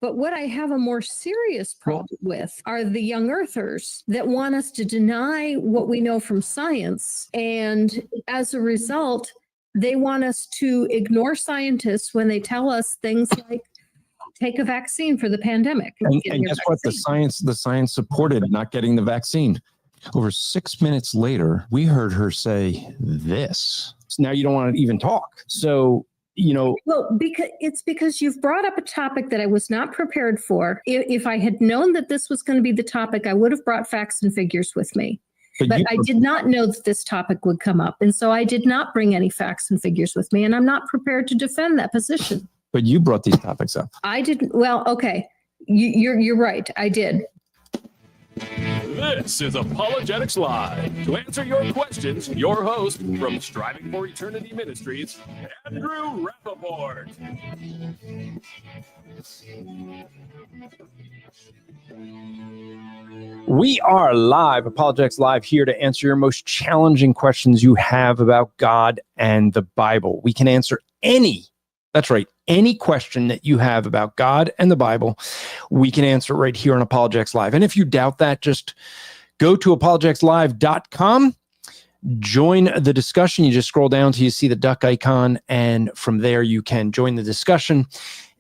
But what I have a more serious problem with are the young earthers that want us to deny what we know from science. And as a result, they want us to ignore scientists when they tell us things like, take a vaccine for the pandemic. And guess what? The science supported not getting the vaccine. Over 6 minutes later, we heard her say this. So now you don't want to even talk. So, well, because you've brought up a topic that I was not prepared for. If I had known that this was going to be the topic, I would have brought facts and figures with me. But I did not know that this topic would come up. And so I did not bring any facts and figures with me. And I'm not prepared to defend that position. But you brought these topics up. I didn't. Well, okay. You're right. I did. This is Apologetics Live. To answer your questions, your host from Striving for Eternity Ministries, Andrew Rappaport. We are live, Apologetics Live, here to answer your most challenging questions you have about God and the Bible. We can answer any question that you have about God and the Bible, we can answer right here on Apologetics Live. And if you doubt that, just go to apologeticslive.com, join the discussion. You just scroll down till you see the duck icon, and from there you can join the discussion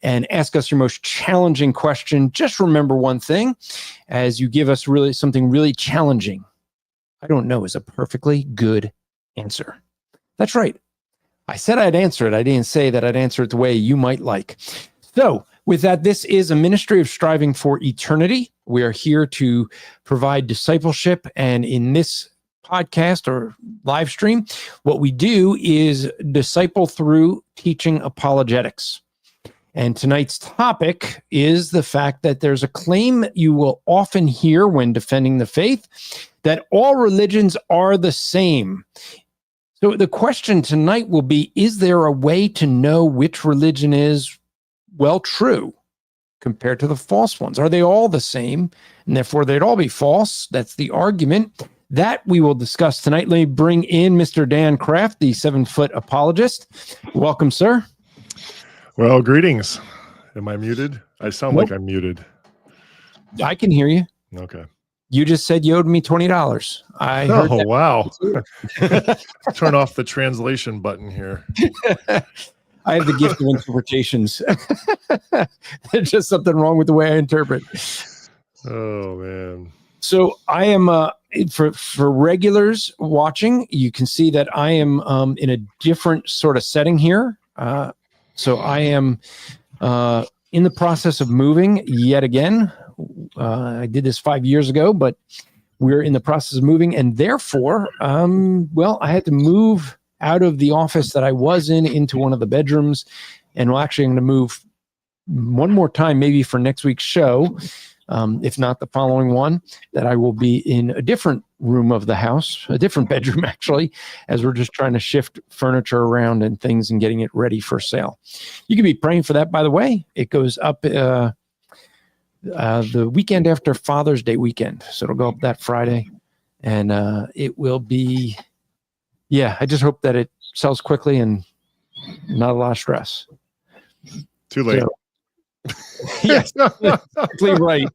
and ask us your most challenging question. Just remember one thing, as you give us something really challenging, I don't know is a perfectly good answer. That's right. I said I'd answer it. I didn't say that I'd answer it the way you might like. So with that, this is a ministry of Striving for Eternity. We are here to provide discipleship. And in this podcast or live stream, what we do is disciple through teaching apologetics. And tonight's topic is the fact that there's a claim you will often hear when defending the faith, that all religions are the same. So the question tonight will be, is there a way to know which religion is, well, true compared to the false ones? Are they all the same? And therefore, they'd all be false. That's the argument that we will discuss tonight. Let me bring in Mr. Dan Kraft, the 7-foot apologist. Welcome, sir. Well, greetings. Am I muted? I sound like I'm muted. I can hear you. Okay. You just said you owed me $20. I heard that. Wow. Turn off the translation button here. I have the gift of interpretations. There's just something wrong with the way I interpret. Oh, man. So I am, for regulars watching, you can see that I am in a different sort of setting here. So I am in the process of moving yet again. I did this 5 years ago, but we're in the process of moving, and therefore, I had to move out of the office that I was in into one of the bedrooms, and I'm going to move one more time, maybe for next week's show, if not the following one, that I will be in a different room of the house, a different bedroom actually, as we're just trying to shift furniture around and things and getting it ready for sale. You can be praying for that, by the way. It goes up the weekend after Father's Day weekend. So it'll go up that Friday, and it will be, I just hope that it sells quickly and not a lot of stress. Too late. So, yes, exactly right.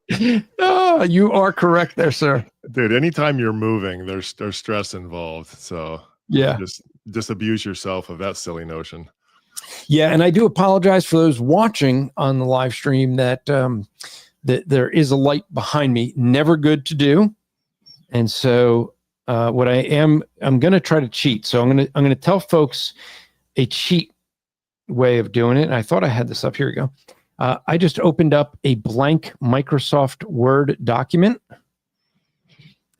Oh, you are correct there, sir. Dude, anytime you're moving, there's stress involved. So yeah, just disabuse yourself of that silly notion. Yeah, and I do apologize for those watching on the live stream that that there is a light behind me. Never good to do. And so I'm going to try to cheat. So I'm going to tell folks a cheat way of doing it. And I thought I had this up. Here we go. I just opened up a blank Microsoft Word document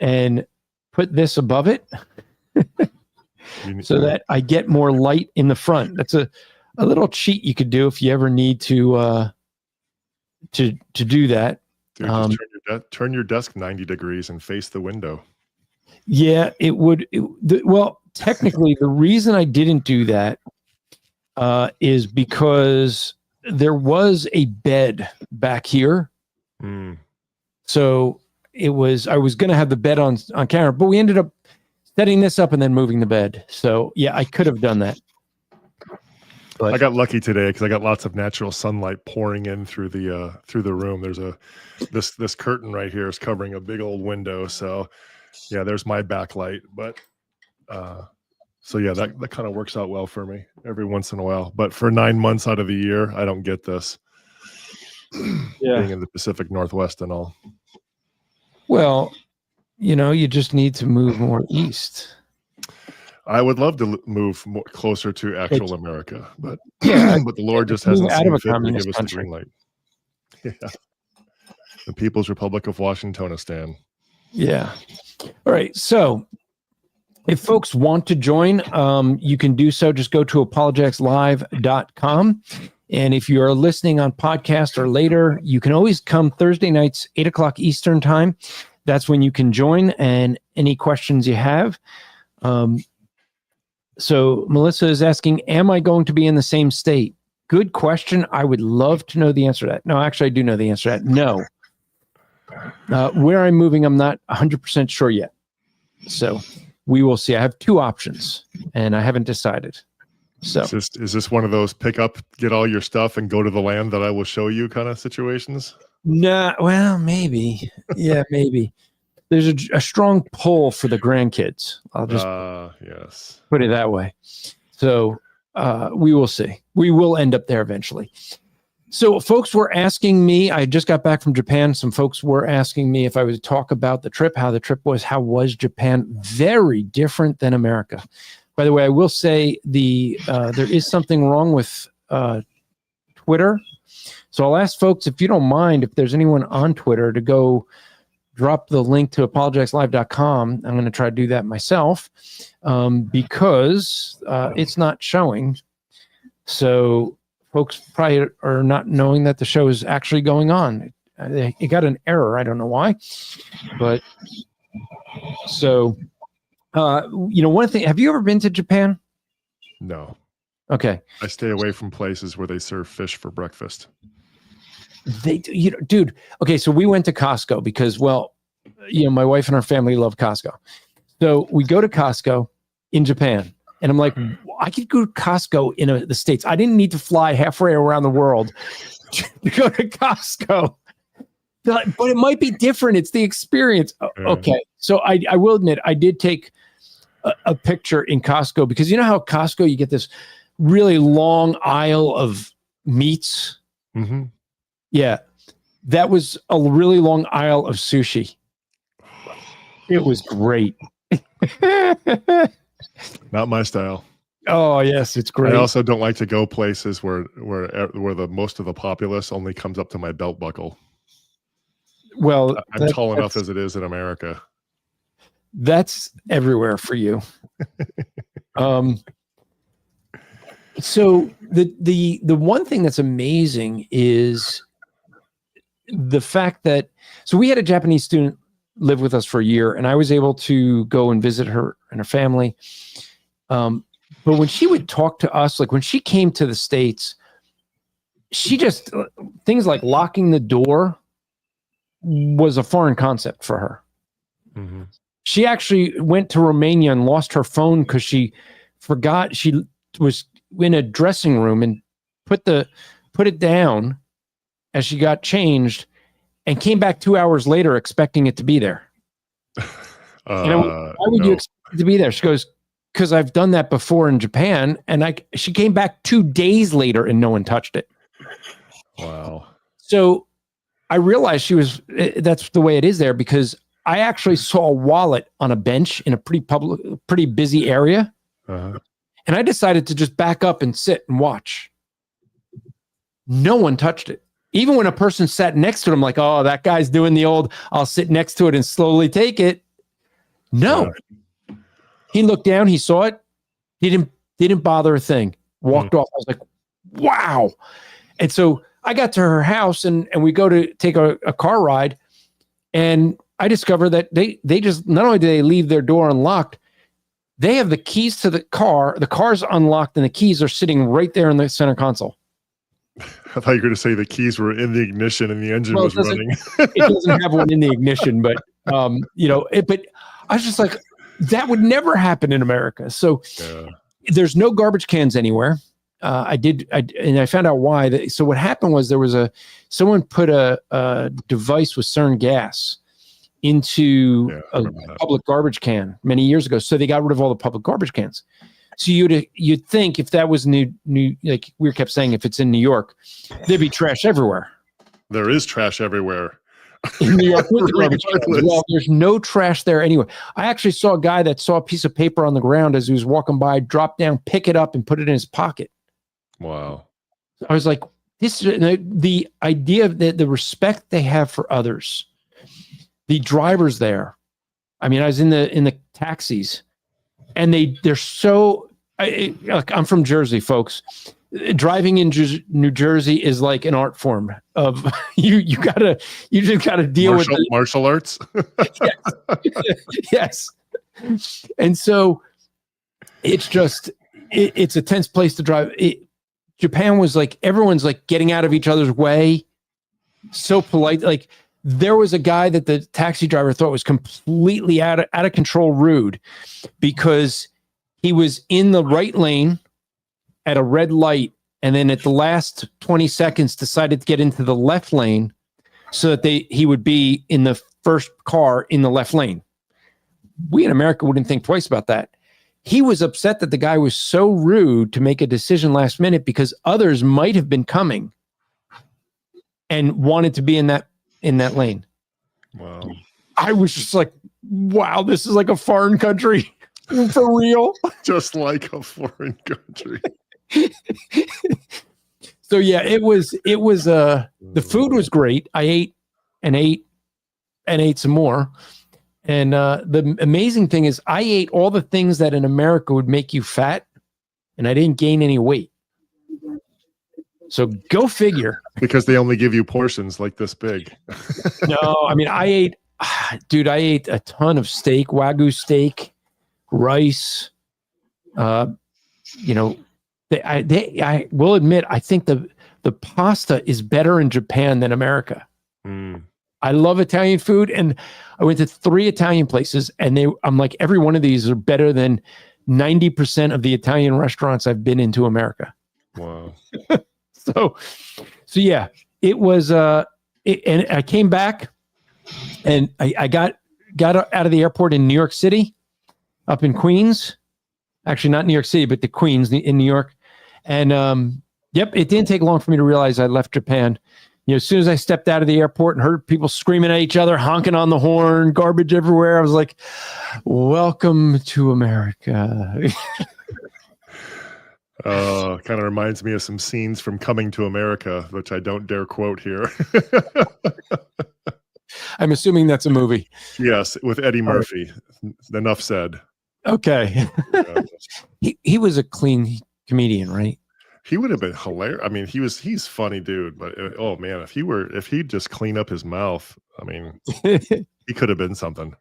and put this above it so that I get more light in the front. That's a little cheat you could do if you ever need to do that. Dude, just turn your desk 90 degrees and face the window. Yeah, it would. Well, technically, the reason I didn't do that is because there was a bed back here. So I was going to have the bed on camera, but we ended up setting this up and then moving the bed. So yeah, I could have done that. But I got lucky today because I got lots of natural sunlight pouring in through the room. There's this curtain right here is covering a big old window. So yeah, there's my backlight. But so yeah, that kind of works out well for me every once in a while. But for 9 months out of the year, I don't get this. Being in the Pacific Northwest and all. well, you just need to move more east. I would love to move more closer to actual America, but Yeah, but the Lord just move hasn't out seen of a fit to communist give us the country. green light. Yeah, the People's Republic of Washingtonistan. Yeah. All right. So if folks want to join, you can do so. Just go to apologeticslive.com. And if you're listening on podcast or later, you can always come Thursday nights, 8:00 Eastern time. That's when you can join and any questions you have. So Melissa is asking, am I going to be in the same state? Good question. I would love to know the answer to that. No, actually, I do know the answer to that. No. Where I'm moving, I'm not 100% sure yet. So we will see. I have two options, and I haven't decided. So Is this one of those pick up, get all your stuff, and go to the land that I will show you kind of situations? no, well, maybe. Yeah, maybe. There's a strong pull for the grandkids. I'll just yes. put it that way. So we will see. We will end up there eventually. So folks were asking me, I just got back from Japan. Some folks were asking me if I would talk about the trip, how the trip was, how was Japan? Very different than America. By the way, I will say there is something wrong with Twitter. So I'll ask folks, if you don't mind, if there's anyone on Twitter, to go drop the link to apologeticslive.com. I'm going to try to do that myself because it's not showing. So folks probably are not knowing that the show is actually going on. It got an error. I don't know why. But so, one thing, have you ever been to Japan? No. Okay. I stay away from places where they serve fish for breakfast. Dude. Okay. So we went to Costco because, my wife and our family love Costco. So we go to Costco in Japan. And I'm like, I could go to Costco in the States. I didn't need to fly halfway around the world to go to Costco. But it might be different. It's the experience. Okay. So I will admit, I did take a picture in Costco because you know how Costco, you get this really long aisle of meats? Mm-hmm. Yeah. That was a really long aisle of sushi. It was great. Not my style. Oh yes, it's great. I also don't like to go places where the most of the populace only comes up to my belt buckle. Well, I'm tall enough as it is in America. That's everywhere for you. So the one thing that's amazing is the fact that we had a Japanese student live with us for a year, and I was able to go and visit her and her family. But when she would talk to us, like when she came to the States, she just things like locking the door was a foreign concept for her. Mm-hmm. She actually went to Romania and lost her phone because she forgot she was in a dressing room and put it down as she got changed and came back 2 hours later expecting it to be there. Why would you expect it to be there? She goes, because I've done that before in Japan. And she came back 2 days later and no one touched it. Wow. So I realized that's the way it is there because I actually saw a wallet on a bench in a pretty busy area. Uh-huh. And I decided to just back up and sit and watch. No one touched it. Even when a person sat next to it, I'm like, oh, that guy's doing the old, I'll sit next to it and slowly take it. No. Yeah. He looked down, he saw it. He didn't bother a thing. Walked off. I was like, wow. And so I got to her house and we go to take a car ride. And I discovered that they just, not only do they leave their door unlocked, they have the keys to the car's unlocked and the keys are sitting right there in the center console. I thought you were going to say the keys were in the ignition and the engine was running. It doesn't have one in the ignition, but but I was just like, that would never happen in America. So there's no garbage cans anywhere. and I found out why. So what happened was someone put a device with sarin gas into a public garbage can many years ago. So they got rid of all the public garbage cans. So you'd think if that was new, like we kept saying, if it's in New York, there'd be trash everywhere. There is trash everywhere. In New York, with the garbage cans. Well, there's no trash there anyway. I actually saw a guy that saw a piece of paper on the ground as he was walking by, drop down, pick it up, and put it in his pocket. Wow. I was like, this is the idea of the respect they have for others. The drivers there. I mean, I was in the taxis, and they're so. I'm from Jersey, folks. Driving in New Jersey is like an art form of you just gotta deal with martial arts. Yes. And so it's a tense place to drive. Japan was like, everyone's like getting out of each other's way. So polite. Like there was a guy that the taxi driver thought was completely out of control rude because he was in the right lane at a red light, and then at the last 20 seconds decided to get into the left lane so that he would be in the first car in the left lane. We in America wouldn't think twice about that. He was upset that the guy was so rude to make a decision last minute because others might have been coming and wanted to be in that lane. Wow. I was just like, wow, this is like a foreign country. For real. Just like a foreign country. So yeah, it was the food was great. I ate some more. And the amazing thing is I ate all the things that in America would make you fat, and I didn't gain any weight. So go figure. Because they only give you portions like this big. No, I mean I ate a ton of steak, Wagyu steak, rice. I will admit, I think the pasta is better in Japan than America. Mm. I love Italian food, and I went to 3 Italian places, and I'm like, every one of these are better than 90% of the Italian restaurants I've been into America. Wow. So yeah, it was, and I came back, and I got out of the airport in New York City, up in Queens. Actually, not New York City, but the Queens in New York. And yep, it didn't take long for me to realize I left Japan. As soon as I stepped out of the airport and heard people screaming at each other, honking on the horn, garbage everywhere, I was like, welcome to America. Kind of reminds me of some scenes from Coming to America, which I don't dare quote here. I'm assuming that's a movie. Yes, with Eddie Murphy. Enough said. Okay. He was a clean comedian, right? He would have been hilarious. I mean, he's funny dude, but oh man, if he'd just clean up his mouth, I mean, he could have been something.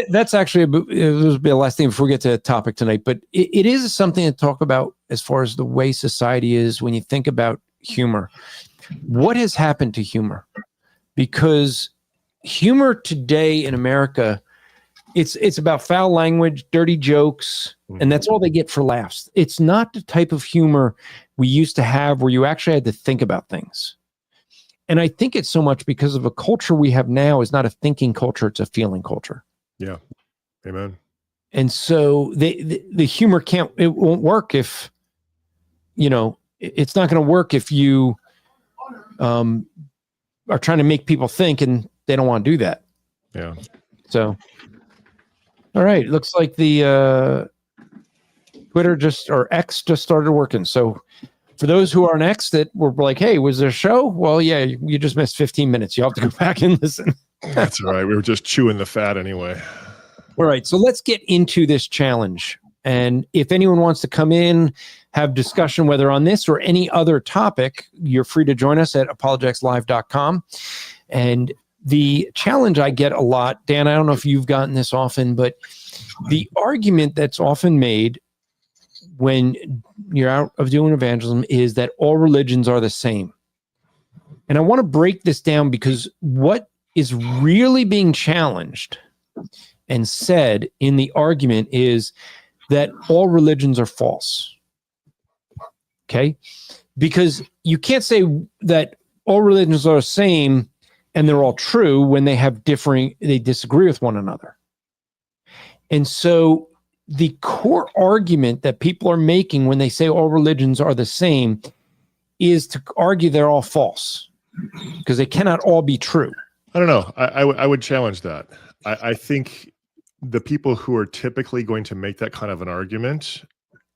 That's actually it will be the last thing before we get to the topic tonight, but it is something to talk about as far as the way society is when you think about humor. What has happened to humor? Because humor today in America, it's about foul language, dirty jokes, and that's all they get for laughs. It's not the type of humor we used to have where you actually had to think about things. And I think it's so much because of a culture we have now is not a thinking culture, it's a feeling culture. Yeah. Amen. And so the humor it won't work if, it's not going to work if you are trying to make people think and they don't want to do that. Yeah. So, all right. Looks like the Twitter or X just started working. So for those who are on X that were like, hey, was there a show? Well, yeah, you just missed 15 minutes. You have to go back and listen. That's all right. We were just chewing the fat anyway. All right. So let's get into this challenge. And if anyone wants to come in, have discussion, whether on this or any other topic, you're free to join us at apologeticslive.com. And the challenge I get a lot, Dan, I don't know if you've gotten this often, but the argument that's often made when you're out of doing evangelism is that all religions are the same. And I want to break this down because what is really being challenged and said in the argument is that all religions are false. Okay? Because you can't say that all religions are the same and they're all true when they disagree with one another. And so the core argument that people are making when they say all religions are the same is to argue they're all false, because they cannot all be true. I don't know. I would challenge that. I think the people who are typically going to make that kind of an argument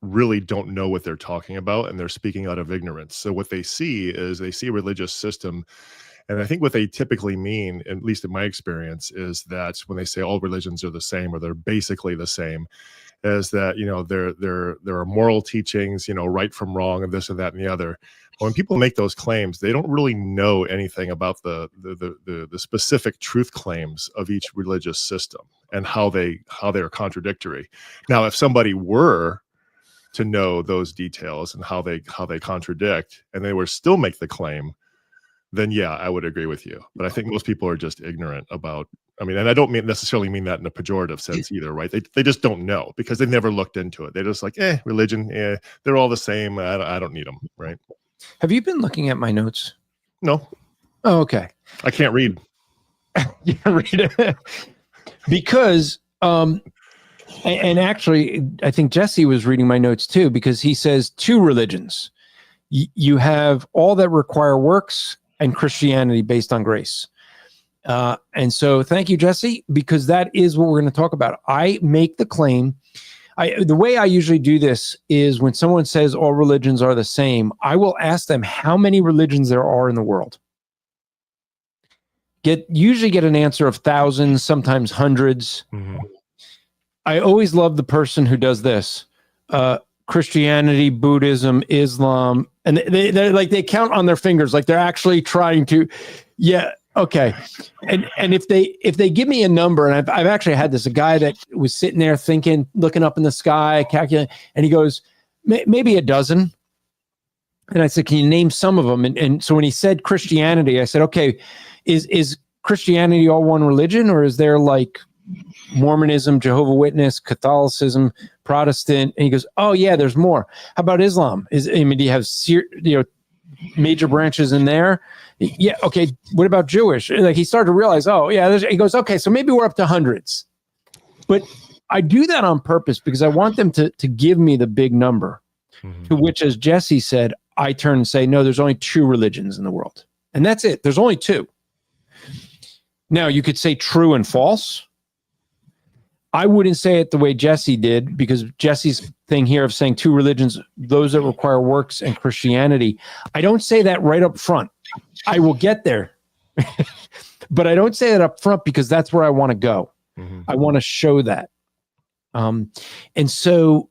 really don't know what they're talking about, and they're speaking out of ignorance. So what they see is they see a religious system, and I think what they typically mean, at least in my experience, is that when they say all religions are the same or they're basically the same, is that, you know, there are moral teachings, you know, right from wrong and this and that and the other. When people make those claims, they don't really know anything about the specific truth claims of each religious system and how they are contradictory. Now, if somebody were to know those details and how they contradict, and they were still make the claim, then yeah, I would agree with you. But I think most people are just ignorant about, I mean, and I don't necessarily mean that in a pejorative sense either, right? They just don't know because they've never looked into it. They're just like, religion, they're all the same. I don't need them, right? Have you been looking at my notes? No. Oh, okay. I can't read. You can read it. Because, and actually, I think Jesse was reading my notes too, because he says two religions. You have all that require works and Christianity based on grace. And so thank you, Jesse, because that is what we're going to talk about. I make the claim. The way I usually do this is when someone says all religions are the same, I will ask them how many religions there are in the world. Usually get an answer of thousands, sometimes hundreds. Mm-hmm. I always love the person who does this. Christianity, Buddhism, Islam, and they count on their fingers, like they're actually trying to, yeah, okay. And if they give me a number, and I've actually had this, a guy that was sitting there thinking, looking up in the sky, calculating, and he goes, maybe a dozen. And I said, can you name some of them? And so when he said Christianity, I said, okay, is Christianity all one religion, or is there like Mormonism, Jehovah's Witness, Catholicism, Protestant? And he goes, oh yeah, there's more. How about Islam? Do you have major branches in there? Yeah. Okay. What about Jewish? Like he started to realize, oh yeah. He goes, okay, so maybe we're up to hundreds. But I do that on purpose because I want them to give me the big number. Mm-hmm. To which, as Jesse said, I turn and say, no, there's only two religions in the world, and that's it. There's only two. Now you could say true and false. I wouldn't say it the way Jesse did, because Jesse's thing here of saying two religions, those that require works and Christianity, I don't say that right up front. I will get there. But I don't say that up front because that's where I want to go. Mm-hmm. I want to show that. And so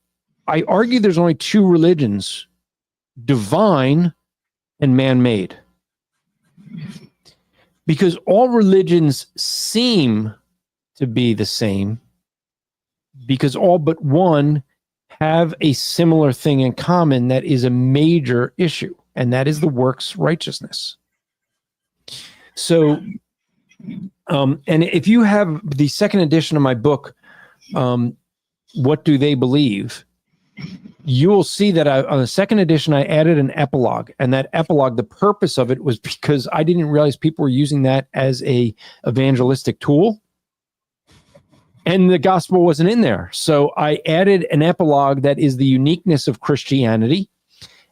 I argue there's only two religions, divine and man-made. Because all religions seem to be the same, because all but one have a similar thing in common that is a major issue, and that is the works righteousness. So, and if you have the second edition of my book, What Do They Believe? You will see that on the second edition, I added an epilogue, and that epilogue, the purpose of it was because I didn't realize people were using that as a evangelistic tool. And the gospel wasn't in there. So I added an epilogue that is the uniqueness of Christianity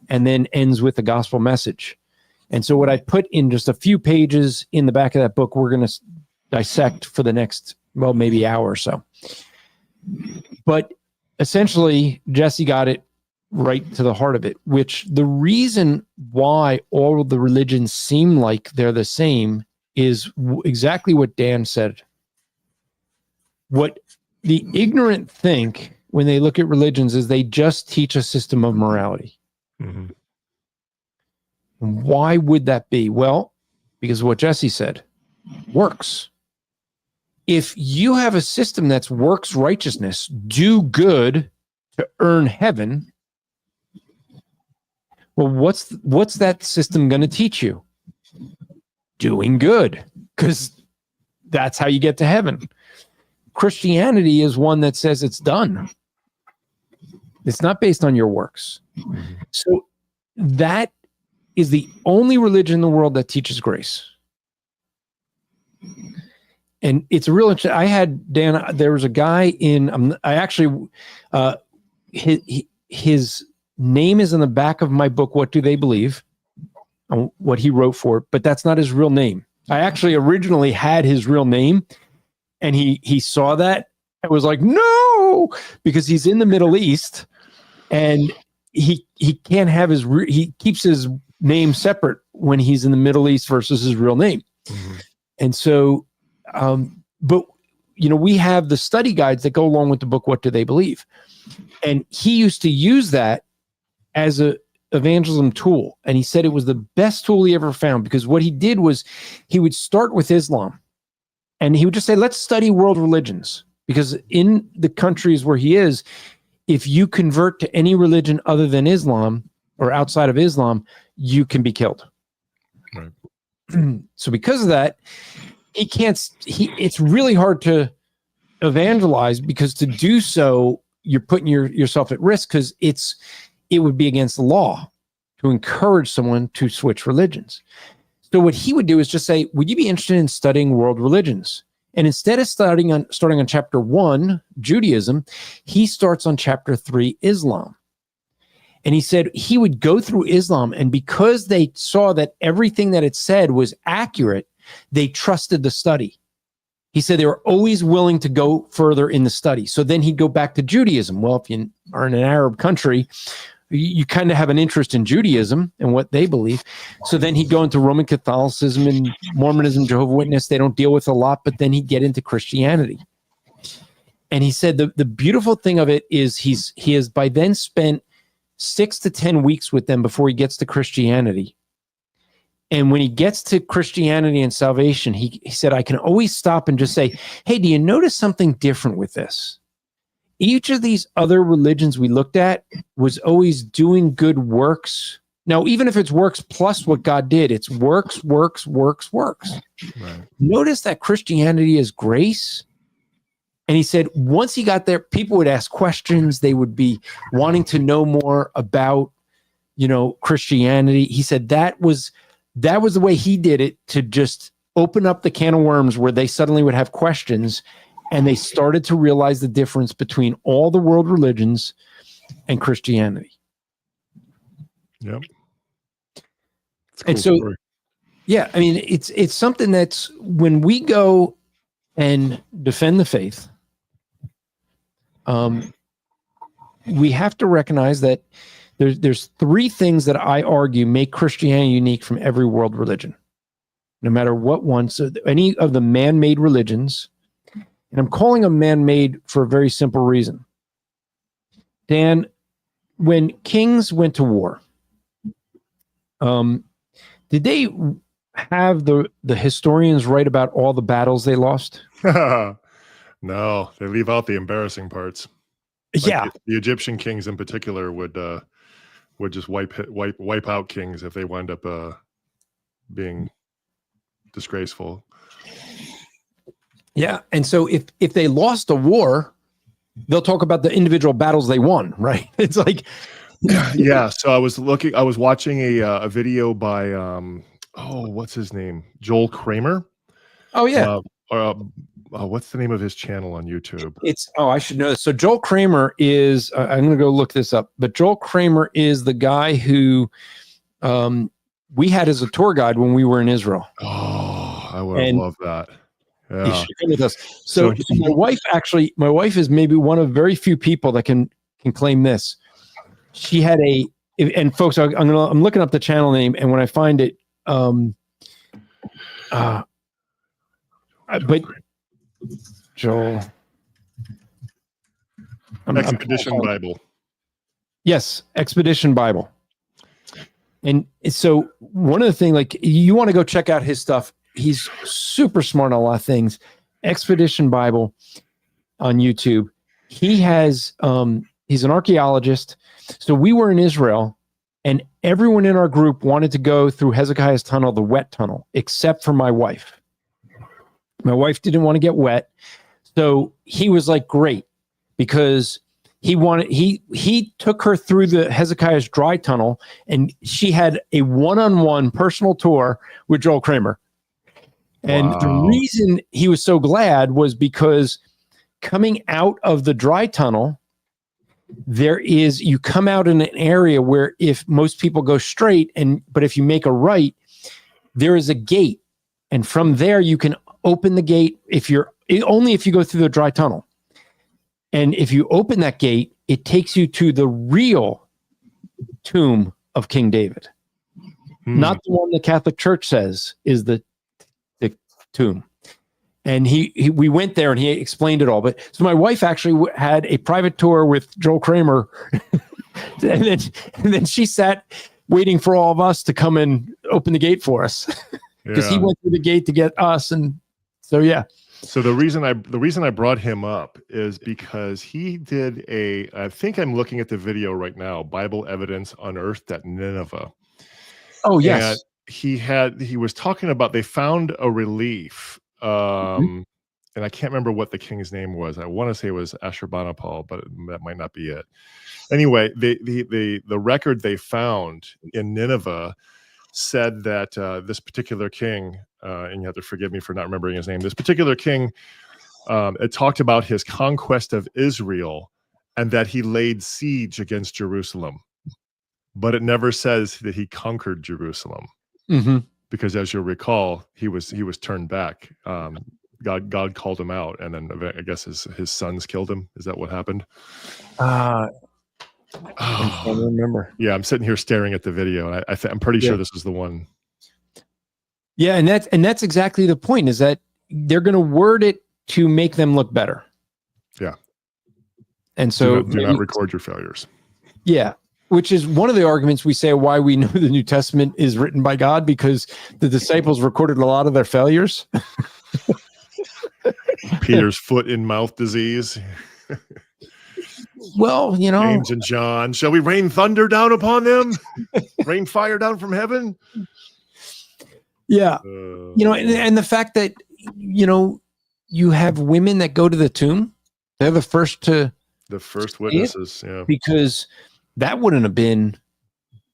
and then ends with the gospel message. And so what I put in just a few pages in the back of that book, we're going to dissect for the next, well, maybe hour or so. But essentially, Jesse got it right to the heart of it, which the reason why all of the religions seem like they're the same is exactly what Dan said. What the ignorant think when they look at religions is they just teach a system of morality. Mm-hmm. Why would that be? Well, because of what Jesse said, works. If you have a system that's works righteousness, do good to earn heaven, well, what's that system going to teach you? Doing good, because that's how you get to heaven. Christianity is one that says it's done. It's not based on your works. So that is the only religion in the world that teaches grace. And it's a real interesting. I had, Dan, there was a guy in, his name is in the back of my book, What Do They Believe? What he wrote for it, but that's not his real name. I actually originally had his real name, and he saw that and was like, no, because he's in the Middle East and he can't have he keeps his name separate when he's in the Middle East versus his real name. Mm-hmm. And so, but we have the study guides that go along with the book, What Do They Believe? And he used to use that as a evangelism tool. And he said it was the best tool he ever found, because what he did was he would start with Islam and he would just say, let's study world religions, because in the countries where he is, if you convert to any religion other than Islam or outside of Islam, you can be killed. Right. So because of that, it's really hard to evangelize, because to do so, you're putting yourself at risk, because it would be against the law to encourage someone to switch religions. So what he would do is just say, would you be interested in studying world religions? And instead of starting on chapter 1, Judaism, he starts on chapter 3, Islam. And he said he would go through Islam, and because they saw that everything that it said was accurate, they trusted the study. He said they were always willing to go further in the study. So then he'd go back to Judaism. Well, if you are in an Arab country, you kind of have an interest in Judaism and what they believe. So then he'd go into Roman Catholicism and Mormonism, Jehovah's Witness. They don't deal with a lot, but then he'd get into Christianity. And he said the beautiful thing of it is he has by then spent 6 to 10 weeks with them before he gets to Christianity. And when he gets to Christianity and salvation, he said, I can always stop and just say, hey, do you notice something different with this? Each of these other religions we looked at was always doing good works. Now, even if it's works plus what God did, it's works. Right. Notice that Christianity is grace. And he said, once he got there, people would ask questions. They would be wanting to know more about, Christianity. He said that was the way he did it, to just open up the can of worms where they suddenly would have questions, and they started to realize the difference between all the world religions and Christianity. Yep. And so, story. Yeah, I mean, it's something that's, when we go and defend the faith, we have to recognize that there's 3 things that I argue make Christianity unique from every world religion, no matter what one. So any of the man-made religions, and I'm calling them man-made for a very simple reason. Dan, when kings went to war, did they have the historians write about all the battles they lost? No, they leave out the embarrassing parts. Yeah, the Egyptian kings in particular would just wipe out kings if they wind up being disgraceful. Yeah, and so if they lost a war, they'll talk about the individual battles they won, right? It's like, yeah. So I was watching a video by what's his name, Joel Kramer. Oh yeah. What's the name of his channel on YouTube? I should know this. So Joel Kramer is, I'm going to go look this up, but Joel Kramer is the guy who we had as a tour guide when we were in Israel. Oh, I would have loved that. Yeah. He should come with us. So my wife is maybe one of very few people that can claim this. She had and folks, I'm looking up the channel name, and when I find it, but Joel. Expedition Bible. Yes, Expedition Bible. And so one of the things, like, you want to go check out his stuff. He's super smart on a lot of things. Expedition Bible on YouTube. He has, he's an archaeologist. So we were in Israel, and everyone in our group wanted to go through Hezekiah's tunnel, the wet tunnel, except for my wife. My wife didn't want to get wet. So he was like, great, because he took her through the Hezekiah's dry tunnel, and she had a one-on-one personal tour with Joel Kramer. And the reason he was so glad was because coming out of the dry tunnel, you come out in an area where if most people go straight, but if you make a right, there is a gate. And from there, you can open the gate only if you go through the dry tunnel. And if you open that gate, it takes you to the real tomb of King David, not the one the Catholic Church says is the tomb. And we went there and he explained it all. But so my wife actually had a private tour with Joel Kramer, and then she sat waiting for all of us to come and open the gate for us because he went through the gate to get us. And so, yeah. So the reason I brought him up is because he did I think I'm looking at the video right now, Bible Evidence Unearthed at Nineveh. Oh, yes. And he was talking about, they found a relief. And I can't remember what the king's name was. I want to say it was Ashurbanipal, but that might not be it. Anyway, the record they found in Nineveh said that this particular king, and you have to forgive me for not remembering his name, this particular king, it talked about his conquest of Israel and that he laid siege against Jerusalem. But it never says that he conquered Jerusalem. Because as you'll recall, he was turned back. God called him out, and then I guess his sons killed him. Is that what happened? I don't remember. Yeah, I'm sitting here staring at the video, and I'm pretty sure this is the one. Yeah, and that's exactly the point, is that they're going to word it to make them look better. Yeah. And so do not record your failures. Yeah. Which is one of the arguments we say why we know the New Testament is written by God, because the disciples recorded a lot of their failures. Peter's foot and mouth disease. Well, James and John, shall we rain thunder down upon them? Rain fire down from heaven? Yeah. And the fact that, you have women that go to the tomb, they're the first witnesses. Yeah. Because that wouldn't have been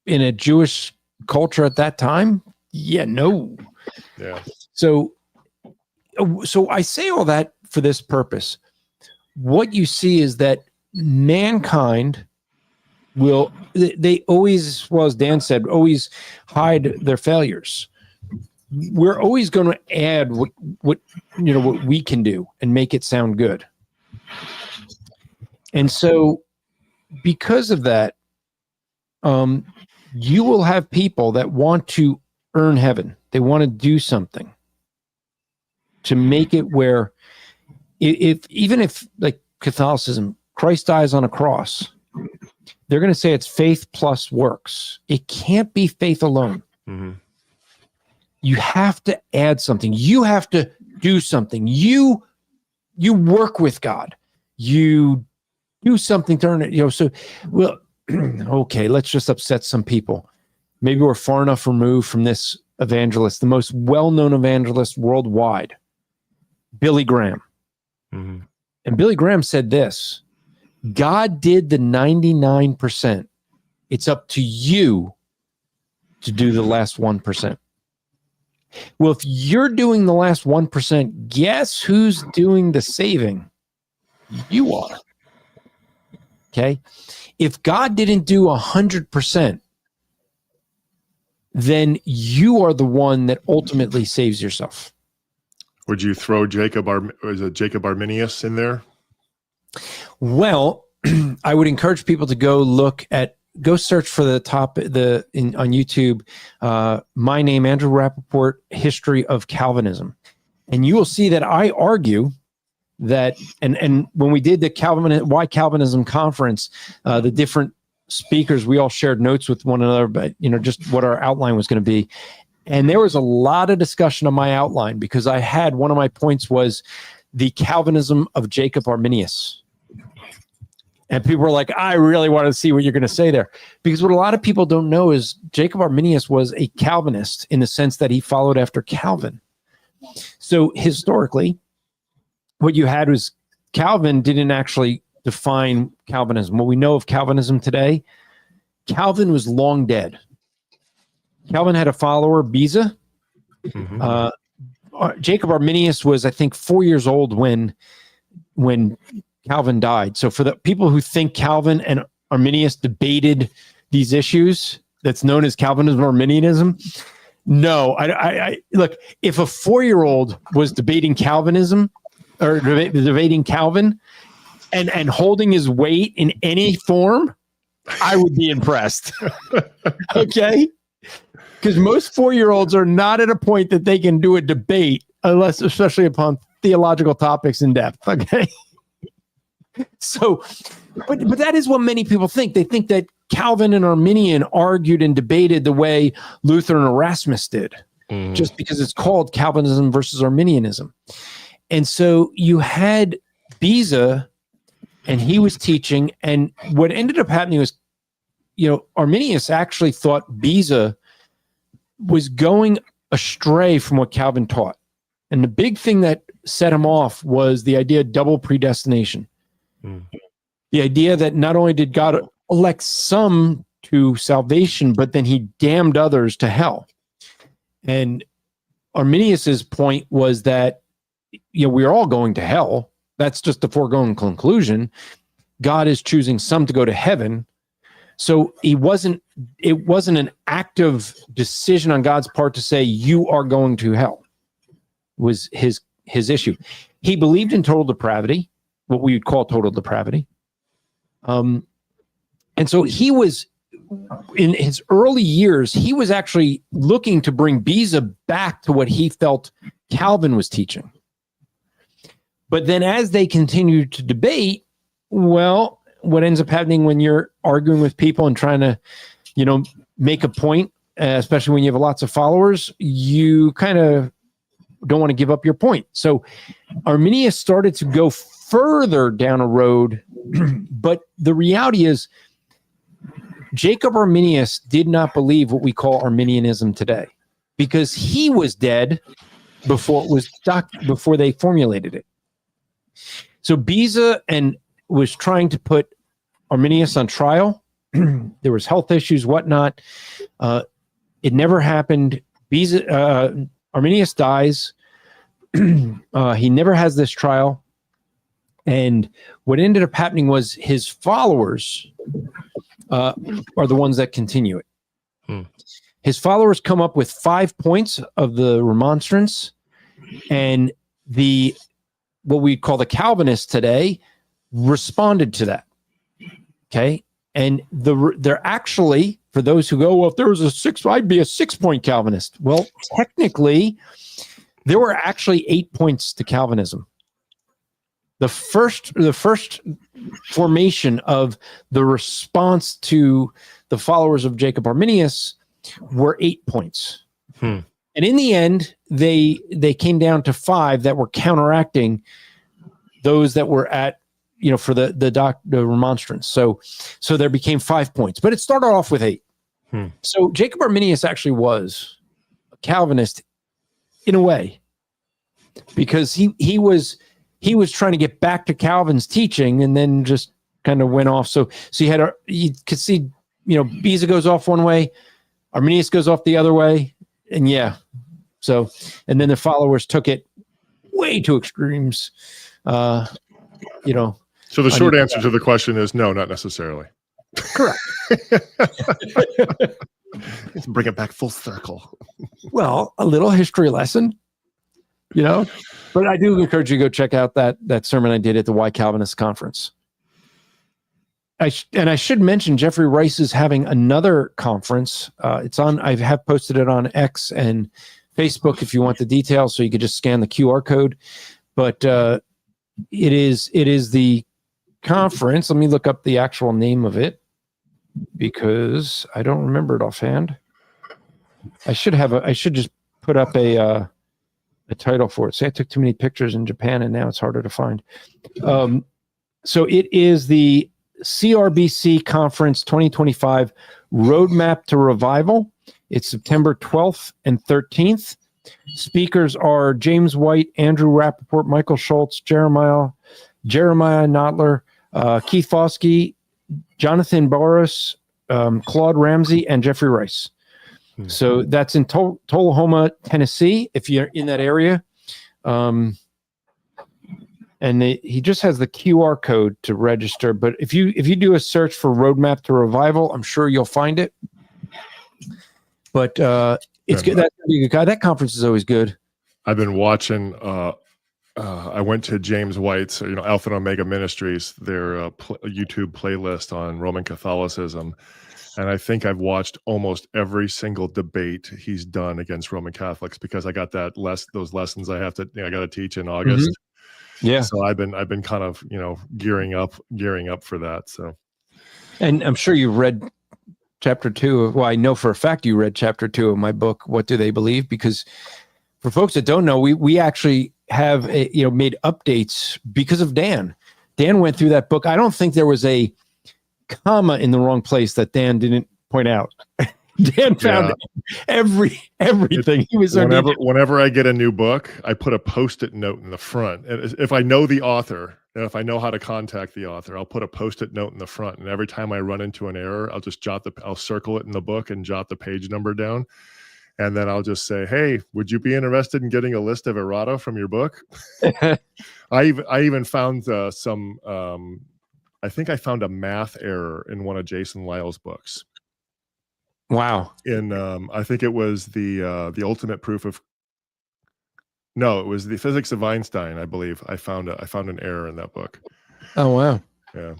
in a Jewish culture at that time. Yeah, no. Yeah. So I say all that for this purpose. What you see is that mankind they always, well, as Dan said, always hide their failures. We're always going to add what we can do and make it sound good. And so, because of that, you will have people that want to earn heaven. They want to do something to make it where, even if like Catholicism, Christ dies on a cross, they're going to say it's faith plus works. It can't be faith alone. Mm-hmm. You have to add something. You have to do something. You work with God. You do something to earn it. So, well, okay, let's just upset some people. Maybe we're far enough removed from this evangelist, the most well-known evangelist worldwide, Billy Graham. Mm-hmm. And Billy Graham said this: God did the 99%. It's up to you to do the last 1%. Well, if you're doing the last 1%, guess who's doing the saving? You are. Okay. If God didn't do 100%, then you are the one that ultimately saves yourself. Would you throw Jacob Arminius in there? Well, I would encourage people to go search for on YouTube, my name, Andrew Rappaport, History of Calvinism. And you will see that I argue that, and when we did the Why Calvinism conference, the different speakers, we all shared notes with one another, but just what our outline was going to be. And there was a lot of discussion on my outline because one of my points was the Calvinism of Jacob Arminius. And people were like, I really want to see what you're going to say there. Because what a lot of people don't know is Jacob Arminius was a Calvinist in the sense that he followed after Calvin. So historically, what you had was Calvin didn't actually define Calvinism. What we know of Calvinism today, Calvin was long dead. Calvin had a follower, Beza. Jacob Arminius was, I think, 4 years old when Calvin died. So for the people who think Calvin and Arminius debated these issues, that's known as Calvinism or Arminianism. No, I look, if a 4-year-old was debating Calvinism or debating Calvin and holding his weight in any form, I would be impressed. Okay? Because most 4-year-olds are not at a point that they can do a debate, unless, especially upon theological topics in depth. Okay? So, but that is what many people think. They think that Calvin and Arminian argued and debated the way Luther and Erasmus did, just because it's called Calvinism versus Arminianism. And so you had Beza, and he was teaching, and what ended up happening was, Arminius actually thought Beza was going astray from what Calvin taught. And the big thing that set him off was the idea of double predestination. The idea that not only did God elect some to salvation, but then he damned others to hell. And Arminius's point was that, we're all going to hell. That's just the foregone conclusion. God is choosing some to go to heaven. So it wasn't an active decision on God's part to say, you are going to hell, was his issue. He believed in total depravity, what we would call total depravity. And so he was, in his early years, he was actually looking to bring Beza back to what he felt Calvin was teaching. But then as they continued to debate, well, what ends up happening when you're arguing with people and trying to, make a point, especially when you have lots of followers, you kind of don't want to give up your point. So Arminius started to go further down a road, but the reality is Jacob Arminius did not believe what we call Arminianism today, because he was dead before they formulated it. So Beza was trying to put Arminius on trial. There was health issues, whatnot. It never happened. Arminius dies. He never has this trial. And what ended up happening was his followers are the ones that continue it. His followers come up with 5 points of the remonstrance, and what we call the Calvinists today responded to that. Okay. And they're actually, for those who go, well, if there was I'd be a 6-point Calvinist. Well, technically, there were actually 8 points to Calvinism. The first formation of the response to the followers of Jacob Arminius were 8 points. And in the end, they came down to 5 that were counteracting those that were at, for the remonstrance. So there became 5 points, but it started off with 8. So Jacob Arminius actually was a Calvinist in a way, because he was trying to get back to Calvin's teaching, and then just kind of went off. So you could see, Beza goes off one way, Arminius goes off the other way. And and then the followers took it way to extremes, So the short answer to the question is no, not necessarily. Correct. Let's bring it back full circle. Well, a little history lesson, but I do encourage you to go check out that sermon I did at the Why Calvinist conference. I should mention Jeffrey Rice is having another conference. I have posted it on X and Facebook if you want the details, so you could just scan the QR code. But it is the conference. Let me look up the actual name of it, because I don't remember it offhand. I should just put up a title for it. See, I took too many pictures in Japan, and now it's harder to find. So it is the CRBC Conference 2025 Roadmap to Revival. It's September 12th and 13th. Speakers are James White, Andrew Rappaport, Michael Schultz, Jeremiah Notler, Keith Foskey, Jonathan Boris, Claude Ramsey, and Jeffrey Rice. So that's in Tullahoma, Tennessee, if you're in that area. And he just has the QR code to register. But if you do a search for Roadmap to Revival, I'm sure you'll find it. But it's good. That's gonna be a good guy. That conference is always good. I've been watching. I went to James White's, Alpha and Omega Ministries, their YouTube playlist on Roman Catholicism, and I think I've watched almost every single debate he's done against Roman Catholics because I got those lessons I got to teach in August. Mm-hmm. Yeah. So I've been kind of gearing up for that. So, and I'm sure you've read chapter 2. Well, I know for a fact you read chapter 2 of my book, What Do They Believe? Because for folks that don't know, we actually have made updates because of Dan. Dan went through that book. I don't think there was a comma in the wrong place that Dan didn't point out. Dan found everything. He was whenever I get a new book, I put a Post-it note in the front. And if I know the author, and if I know how to contact the author, I'll put a Post-it note in the front. And every time I run into an error, I'll just I'll circle it in the book and jot the page number down. And then I'll just say, hey, would you be interested in getting a list of errata from your book? I even found I think I found a math error in one of Jason Lyle's books. Wow. In I think it was the ultimate proof of. No, it was the physics of Einstein. I believe I found an error in that book. Oh wow. Yeah.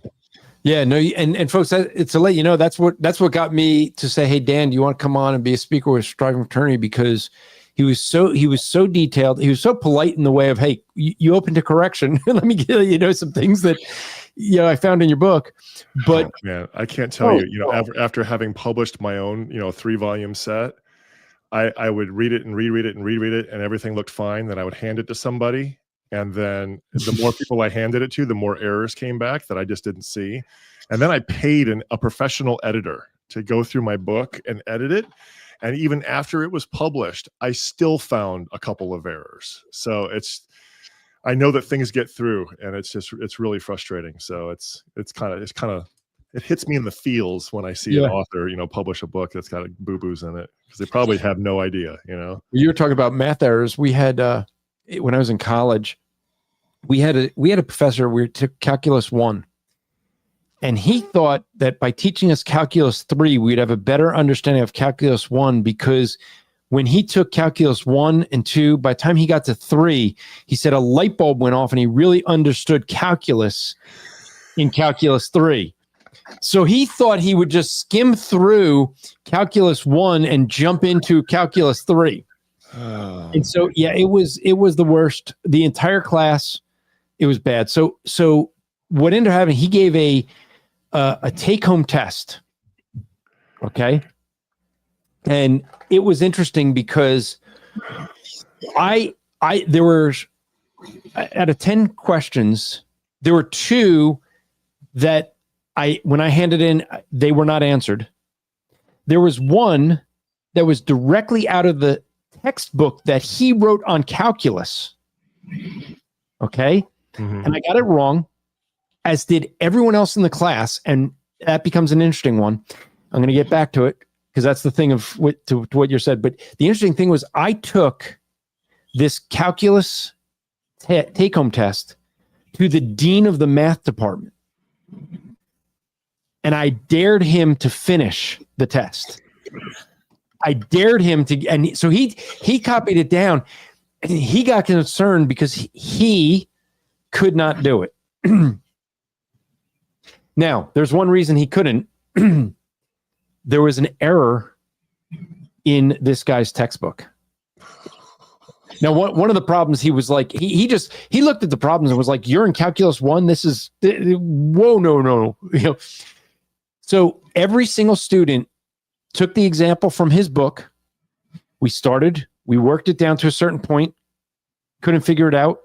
Yeah. No, and folks, it's to let you know that's what got me to say, hey Dan, do you want to come on and be a speaker with Striving Fraternity? Because he was so detailed. He was so polite in the way of, hey, you open to correction. Let me give you some things that I found in your book. But man, I can't tell you. After having published my own 3-volume set, I would read it and reread it and reread it, and everything looked fine. Then I would hand it to somebody. And then the more people I handed it to, the more errors came back that I just didn't see. And then I paid a professional editor to go through my book and edit it. And even after it was published, I still found a couple of errors. So I know that things get through, and it's really frustrating. So it hits me in the feels when I see an author, publish a book that's got boo-boos in it, because they probably have no idea, You were talking about math errors. We had when I was in college, we had a professor. We took Calculus 1, and he thought that by teaching us Calculus 3, we'd have a better understanding of Calculus 1, because when he took Calculus 1 and 2, by the time he got to 3, he said a light bulb went off and he really understood calculus in Calculus 3. So he thought he would just skim through Calculus 1 and jump into Calculus 3. And so, it was the worst. The entire class, it was bad. So what ended up happening, he gave a take-home test. Okay. And it was interesting because there were, out of 10 questions, there were 2 that when I handed in, they were not answered. There was one that was directly out of the textbook that he wrote on calculus. Okay. Mm-hmm. And I got it wrong, as did everyone else in the class. And that becomes an interesting one. I'm going to get back to it, because that's the thing of to what you said. But the interesting thing was, I took this calculus take-home test to the dean of the math department, and I dared him to finish the test. I dared him to, and so he copied it down, and he got concerned because he could not do it. Now, there's one reason he couldn't. There was an error in this guy's textbook. Now, one of the problems, he was like, he looked at the problems and was like, you're in Calculus 1. This is, whoa, no. So every single student took the example from his book. We worked it down to a certain point, couldn't figure it out.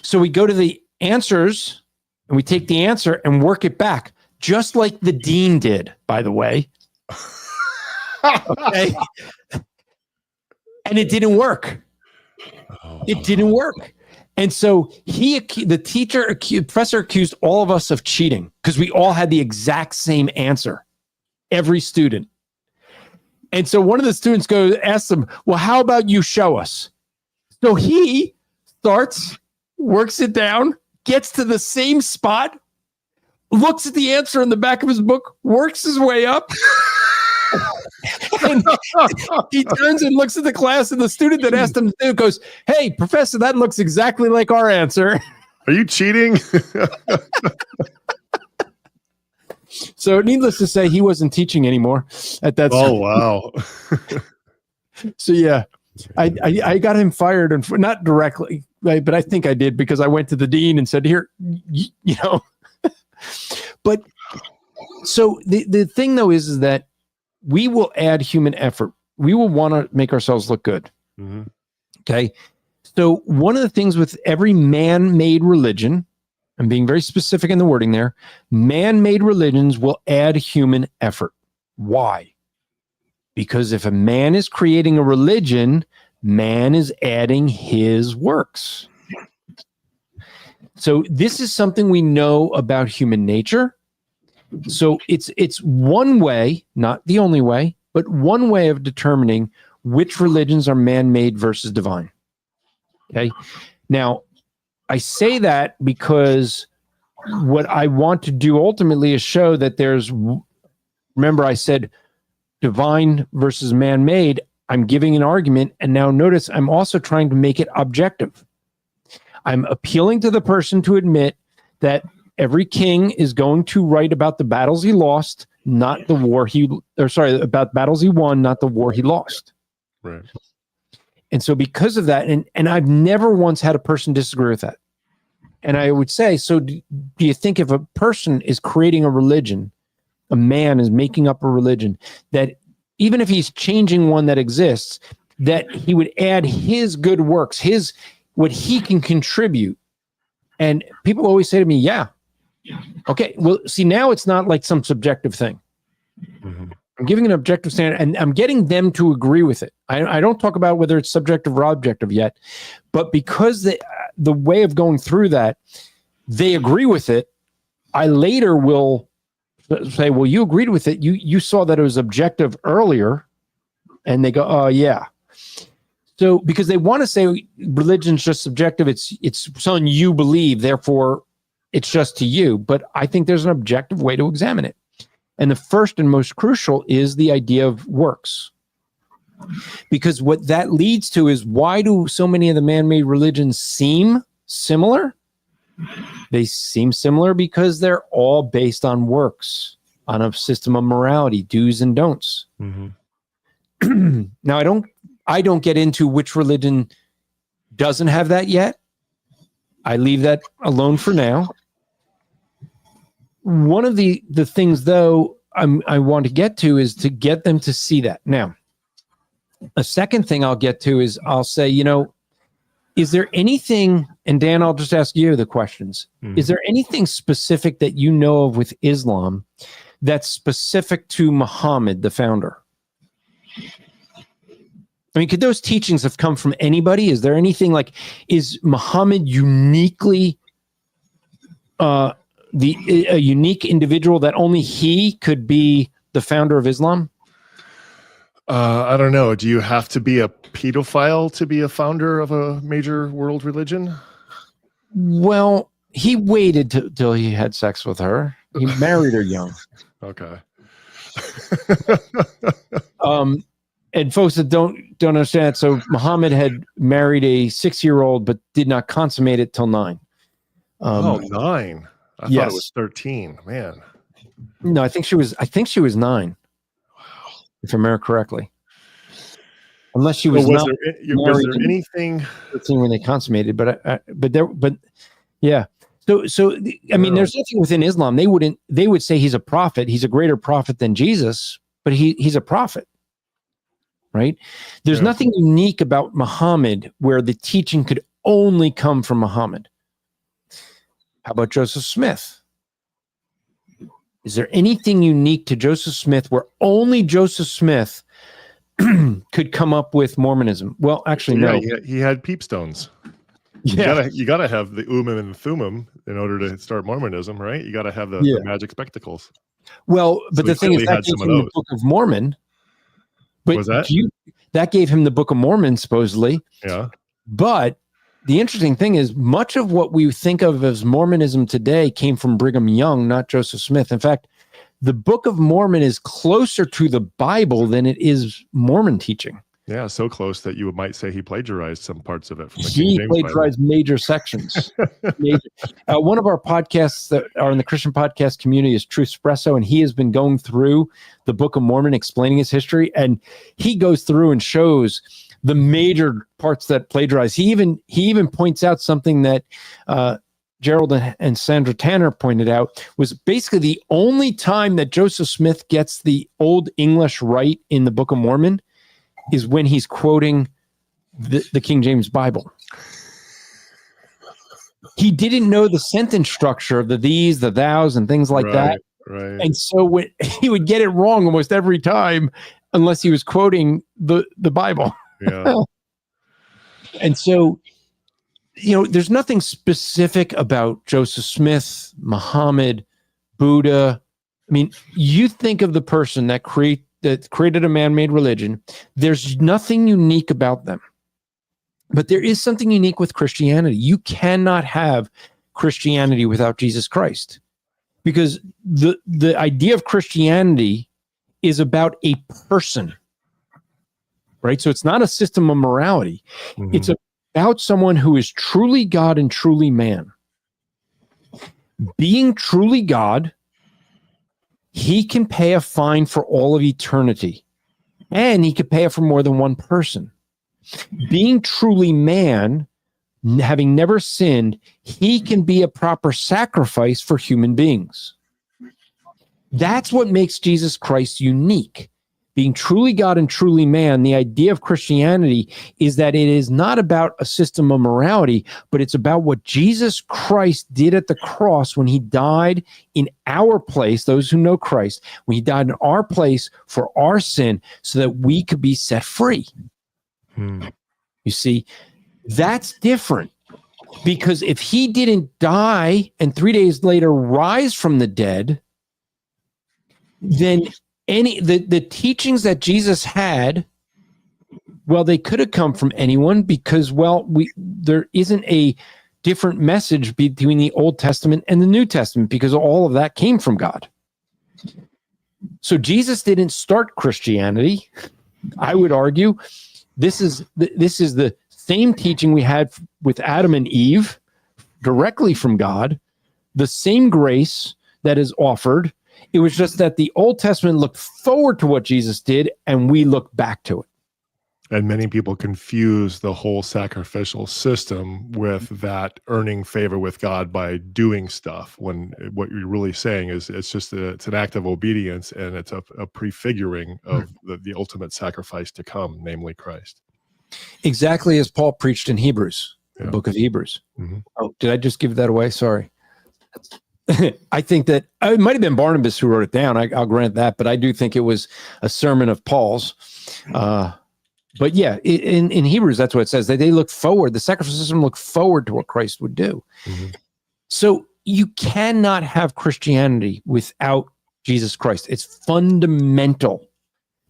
So we go to the answers and we take the answer and work it back, just like the dean did, by the way. Okay. And it didn't work. It didn't work. And so professor accused all of us of cheating because we all had the exact same answer, every student. And so one of the students asks him, well, how about you show us? So he works it down, gets to the same spot, looks at the answer in the back of his book, works his way up. And he turns and looks at the class, and the student that asked him to do it goes, hey, professor, that looks exactly like our answer. Are you cheating? So needless to say, he wasn't teaching anymore at that Oh, wow. So yeah, I got him fired, and not directly, right, but I think I did because I went to the dean and said, here, you know. But so the thing though is that we will add human effort. We will want to make ourselves look good. Mm-hmm. Okay. So one of the things with every man-made religion, I'm being very specific in the wording there, man-made religions will add human effort. Why? Because if a man is creating a religion, man is adding his works. So this is something we know about human nature. So it's one way, not the only way, but one way of determining which religions are man-made versus divine. Okay. Now, I say that because what I want to do ultimately is show that remember I said divine versus man-made. I'm giving an argument, and now notice I'm also trying to make it objective. I'm appealing to the person to admit that every king is going to write about the battles he lost, not the war about battles he won, not the war he lost. Right. And so because of that, and I've never once had a person disagree with that. And I would say, so do you think if a person is creating a religion, a man is making up a religion, that even if he's changing one that exists, that he would add his good works, what he can contribute? And people always say to me, yeah. Okay, well, see, now it's not like some subjective thing. Mm-hmm. I'm giving an objective standard, and I'm getting them to agree with it. I don't talk about whether it's subjective or objective yet, but because the way of going through that, they agree with it, I later will say, well, you agreed with it. You saw that it was objective earlier, and they go, oh, yeah. So because they want to say religion's just subjective, it's something you believe, therefore it's just to you. But I think there's an objective way to examine it. And the first and most crucial is the idea of works. Because what that leads to is, why do so many of the man-made religions seem similar? They seem similar because they're all based on works, on a system of morality, do's and don'ts. Mm-hmm. Now, I don't get into which religion doesn't have that yet. I leave that alone for now. One of the things, though, I want to get to is to get them to see that. Now, a second thing I'll get to is I'll say, is there anything, and Dan, I'll just ask you the questions. Mm-hmm. Is there anything specific that you know of with Islam that's specific to Muhammad, the founder? I mean, could those teachings have come from anybody? Is there anything is Muhammad uniquely a unique individual that only he could be the founder of Islam? I don't know. Do you have to be a pedophile to be a founder of a major world religion? Well, he waited till he had sex with her. He married her young. Okay. And folks that don't understand, so Muhammad had married a 6-year-old, but did not consummate it till 9. 9. I thought it was 13. Man. No, I think she was 9. Wow. If I remember correctly. Unless she was was there anything 13 when they consummated, but yeah. So I mean, there's nothing within Islam. They would say he's a prophet. He's a greater prophet than Jesus, but he's a prophet. Right? There's nothing unique about Muhammad where the teaching could only come from Muhammad. How about Joseph Smith? Is there anything unique to Joseph Smith where only Joseph Smith could come up with Mormonism? Well, actually, no. He had peepstones. You gotta have the Urim and Thummim in order to start Mormonism, right? You gotta have the magic spectacles. Well, but So the thing is, that gave him the Book of Mormon. But was that? That gave him the Book of Mormon, supposedly. Yeah. But the interesting thing is, much of what we think of as Mormonism today came from Brigham Young, not Joseph Smith. In fact, the Book of Mormon is closer to the Bible than it is Mormon teaching. Yeah, so close that you might say he plagiarized some parts of it from the He plagiarized major sections. One of our podcasts that are in the Christian podcast community is Truth Espresso, and he has been going through the Book of Mormon, explaining his history, and he goes through and shows the major parts that plagiarize. He even points out something that Gerald and Sandra Tanner pointed out, was basically the only time that Joseph Smith gets the Old English right in the Book of Mormon is when he's quoting the King James Bible. He didn't know the sentence structure of the these, the thous, and things like that. Right. And so he would get it wrong almost every time, unless he was quoting the Bible. Yeah. And so, there's nothing specific about Joseph Smith, Muhammad, Buddha. I mean, you think of the person that created a man-made religion. There's nothing unique about them. But there is something unique with Christianity. You cannot have Christianity without Jesus Christ. Because the idea of Christianity is about a person. Right? So it's not a system of morality. Mm-hmm. It's about someone who is truly God and truly man. Being truly God, he can pay a fine for all of eternity, and he could pay it for more than one person. Being truly man, having never sinned, he can be a proper sacrifice for human beings. That's what makes Jesus Christ unique. Being truly God and truly man, the idea of Christianity is that it is not about a system of morality, but it's about what Jesus Christ did at the cross when he died in our place, those who know Christ, when he died in our place for our sin so that we could be set free. You see, that's different, because if he didn't die and 3 days later rise from the dead, then the teachings that Jesus had, well, they could have come from anyone, because, there isn't a different message between the Old Testament and the New Testament, because all of that came from God. So Jesus didn't start Christianity. I would argue this is the same teaching we had with Adam and Eve, directly from God, the same grace that is offered. It was just that the Old Testament looked forward to what Jesus did, and we look back to it. And many people confuse the whole sacrificial system with that earning favor with God by doing stuff, when what you're really saying is it's an act of obedience, and it's a prefiguring of the ultimate sacrifice to come, namely Christ. Exactly as Paul preached in Hebrews, the book of Hebrews. Mm-hmm. Oh, did I just give that away? Sorry. I think that it might have been Barnabas who wrote it down. I'll grant that, but I do think it was a sermon of Paul's. But yeah, in Hebrews, that's what it says, that they look forward. The sacrificial system looked forward to what Christ would do. Mm-hmm. So you cannot have Christianity without Jesus Christ. It's fundamental,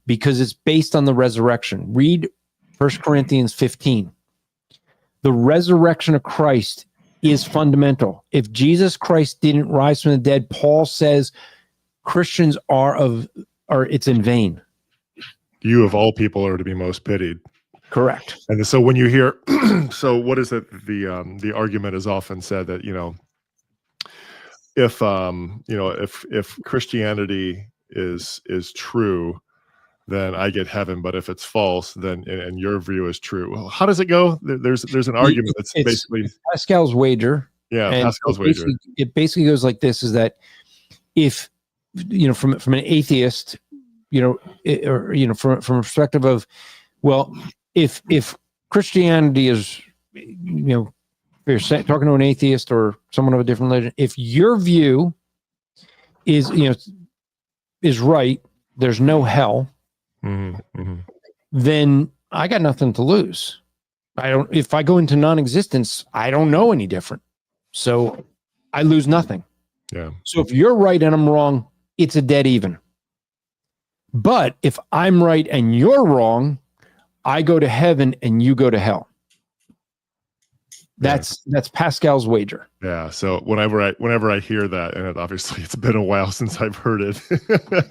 because it's based on the resurrection. Read 1 Corinthians 15. The resurrection of Christ is fundamental. If Jesus Christ didn't rise from the dead, Paul says Christians it's in vain. You of all people are to be most pitied. Correct. And so when you hear, so what is it? The argument is often said that, if Christianity is true, then I get heaven. But if it's false, then and your view is true. Well, how does it go? There's an argument that's basically Pascal's wager. Yeah, Pascal's wager. It basically goes like this: is that if from an atheist, from a perspective of, well, if Christianity is, if you're talking to an atheist or someone of a different religion, if your view is right, there's no hell. Mm-hmm. Then I got nothing to lose. If I go into non-existence, I don't know any different. So I lose nothing. Yeah. So if you're right and I'm wrong, it's a dead even. But if I'm right and you're wrong, I go to heaven and you go to hell. That's Pascal's wager. Yeah. So whenever I hear that, and obviously it's been a while since I've heard it,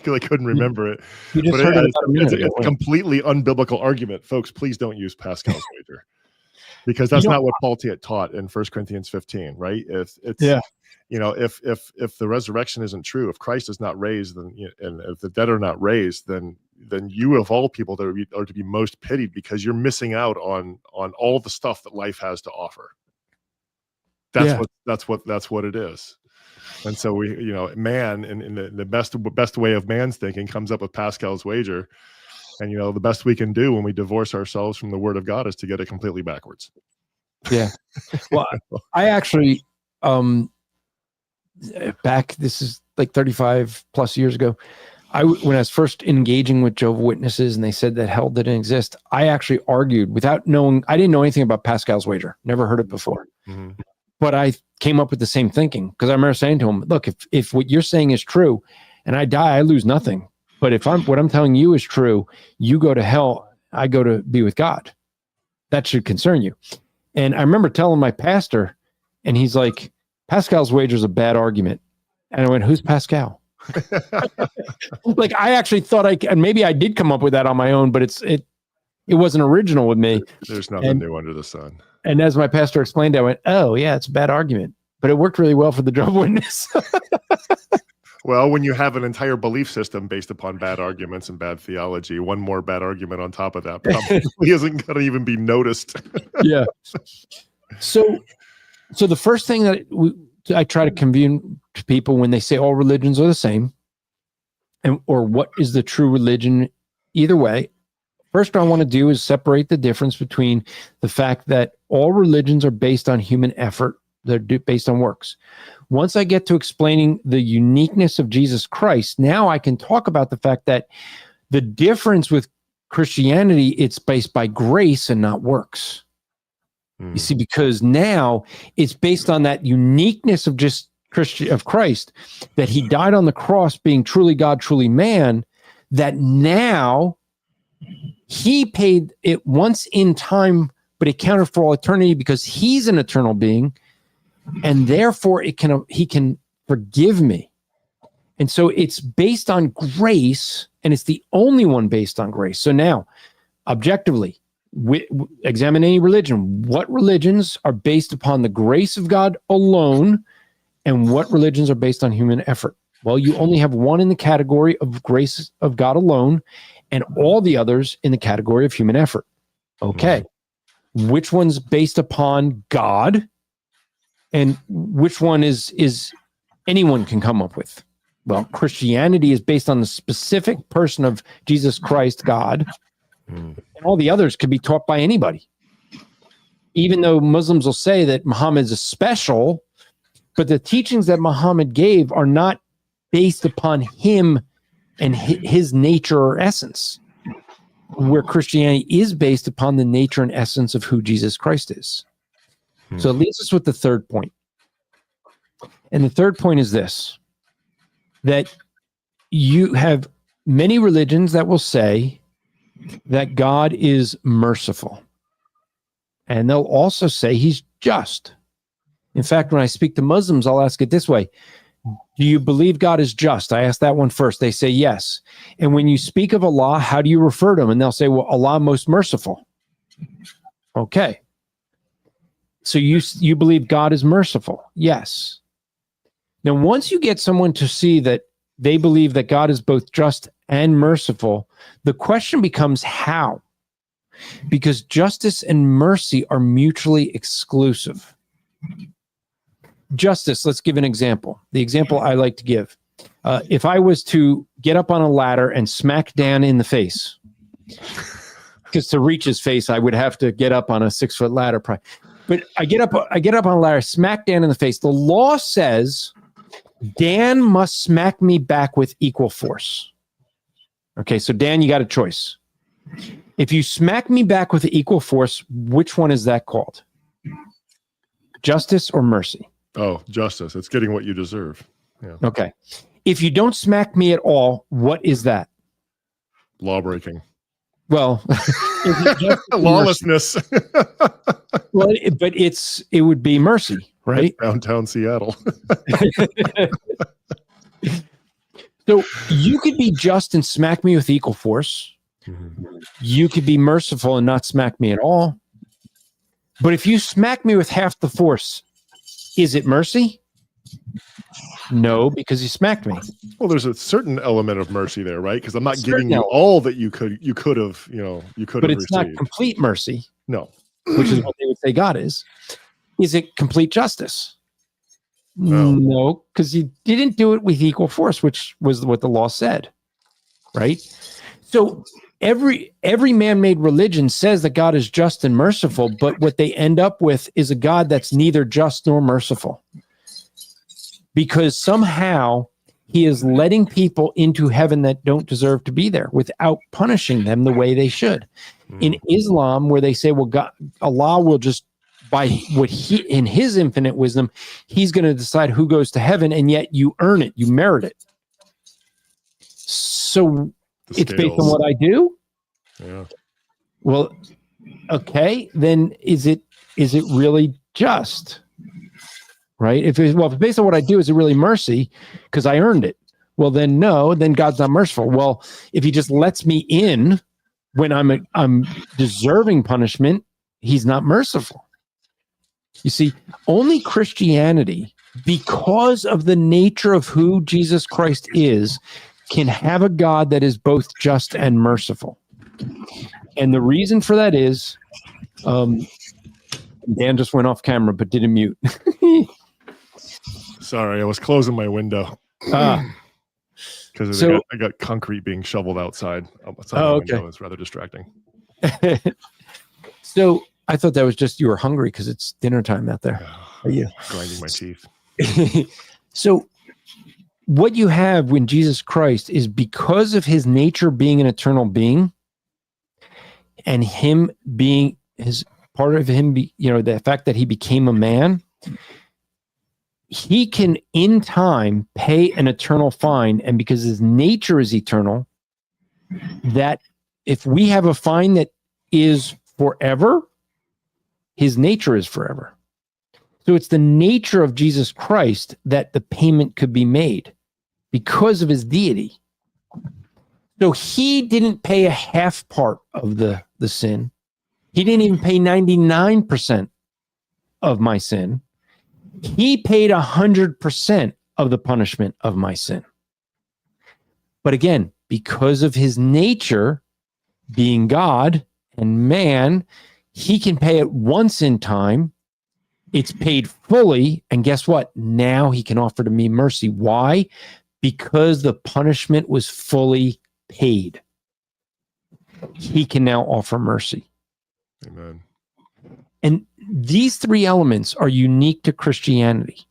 I couldn't remember it. You just heard it about a minute ago. It's a completely unbiblical argument, folks. Please don't use Pascal's wager, because that's not what Paul taught in 1 Corinthians 15, right? If the resurrection isn't true, if Christ is not raised, then and if the dead are not raised, then you of all people are to be most pitied, because you're missing out on all the stuff that life has to offer. That's what it is. And so man in the best way of man's thinking comes up with Pascal's wager. And the best we can do when we divorce ourselves from the word of God is to get it completely backwards. Yeah. Well, I actually this is like 35 plus years ago, when I was first engaging with Jehovah's Witnesses and they said that hell didn't exist, I actually argued without knowing. I didn't know anything about Pascal's wager, never heard it before. Mm-hmm. But I came up with the same thinking, because I remember saying to him, look, if what you're saying is true and I die, I lose nothing. But if what I'm telling you is true, you go to hell, I go to be with God. That should concern you. And I remember telling my pastor, and he's like, Pascal's wager is a bad argument. And I went, who's Pascal? Like, I actually thought and maybe I did come up with that on my own, but it wasn't original with me. There's nothing new under the sun. And as my pastor explained, I went, oh yeah, it's a bad argument, but it worked really well for the Jehovah's Witness. Well, when you have an entire belief system based upon bad arguments and bad theology, one more bad argument on top of that probably isn't going to even be noticed. Yeah. So the first thing that I try to convey to people when they say all religions are the same, or what is the true religion, either way, first I want to do is separate the difference between the fact that all religions are based on human effort. They're based on works. Once I get to explaining the uniqueness of Jesus Christ, now I can talk about the fact that the difference with Christianity, it's based by grace and not works. You see, because now it's based on that uniqueness of just of Christ, that he died on the cross being truly God, truly man, that now he paid it once in time, but it counted for all eternity because he's an eternal being, and therefore he can forgive me. And so it's based on grace, and it's the only one based on grace. So now, objectively, examine any religion. What religions are based upon the grace of God alone, and what religions are based on human effort? Well, you only have one in the category of grace of God alone, and all the others in the category of human effort. Okay. Which one's based upon God, and which one is anyone can come up with? Well, Christianity is based on the specific person of Jesus Christ, God, and all the others could be taught by anybody. Even though Muslims will say that Muhammad is special, but the teachings that Muhammad gave are not based upon him and his nature or essence, where Christianity is based upon the nature and essence of who Jesus Christ is. So it leaves us with the third point. And the third point is this, that you have many religions that will say that God is merciful. And they'll also say he's just. In fact, when I speak to Muslims, I'll ask it this way. Do you believe God is just? I ask that one first. They say yes. And when you speak of Allah, how do you refer to him? And they'll say, well, Allah most merciful. Okay. So you believe God is merciful? Yes. Now, once you get someone to see that they believe that God is both just and merciful, the question becomes how? Because justice and mercy are mutually exclusive. Justice, let's give an example. The example I like to give. If I was to get up on a ladder and smack Dan in the face, because to reach his face, I would have to get up on a 6-foot ladder. But I get up on a ladder, smack Dan in the face. The law says Dan must smack me back with equal force. Okay, so Dan, you got a choice. If you smack me back with equal force, which one is that called? Justice or mercy? Oh, justice. It's getting what you deserve. Yeah. Okay. If you don't smack me at all, what is that? Law breaking. Well, Lawlessness. well, but it would be mercy, right? Downtown Seattle. So you could be just and smack me with equal force. Mm-hmm. You could be merciful and not smack me at all. But if you smack me with half the force, is it mercy? No, because you smacked me. Well, there's a certain element of mercy there, right? Because I'm not giving you all that you could have, But it's not complete mercy. No. Which is what they would say God is. Is it complete justice? No, because you didn't do it with equal force, which was what the law said, right? So every man-made religion says that God is just and merciful, but what they end up with is a God that's neither just nor merciful. Because somehow he is letting people into heaven that don't deserve to be there without punishing them the way they should. In Islam, where they say, well, Allah will just, by what he, in his infinite wisdom, he's going to decide who goes to heaven, and yet you earn it, you merit it. So it's based on what I do? Yeah. Well, okay, then is it really just? Right? If it's based on what I do, is it really mercy because I earned it? Well, then no, then God's not merciful. Well, if he just lets me in when I'm deserving punishment, he's not merciful. You see, only Christianity, because of the nature of who Jesus Christ is, can have a God that is both just and merciful. And the reason for that is, Dan just went off camera but didn't mute. Sorry, I was closing my window. Because I got concrete being shoveled outside. The window is rather distracting. So I thought that was just you were hungry because it's dinner time out there. Are you grinding my teeth? So what you have when Jesus Christ is, because of his nature being an eternal being, and him being his part of him, the fact that he became a man, he can in time pay an eternal fine. And because his nature is eternal, that if we have a fine that is forever, his nature is forever. So it's the nature of Jesus Christ that the payment could be made because of his deity. So he didn't pay a half part of the sin. He didn't even pay 99% of my sin. He paid 100% of the punishment of my sin. But again, because of his nature being God and man, he can pay it once in time. It's paid fully. And guess what? Now he can offer to me mercy. Why? Because the punishment was fully paid. He can now offer mercy. Amen. And these three elements are unique to Christianity.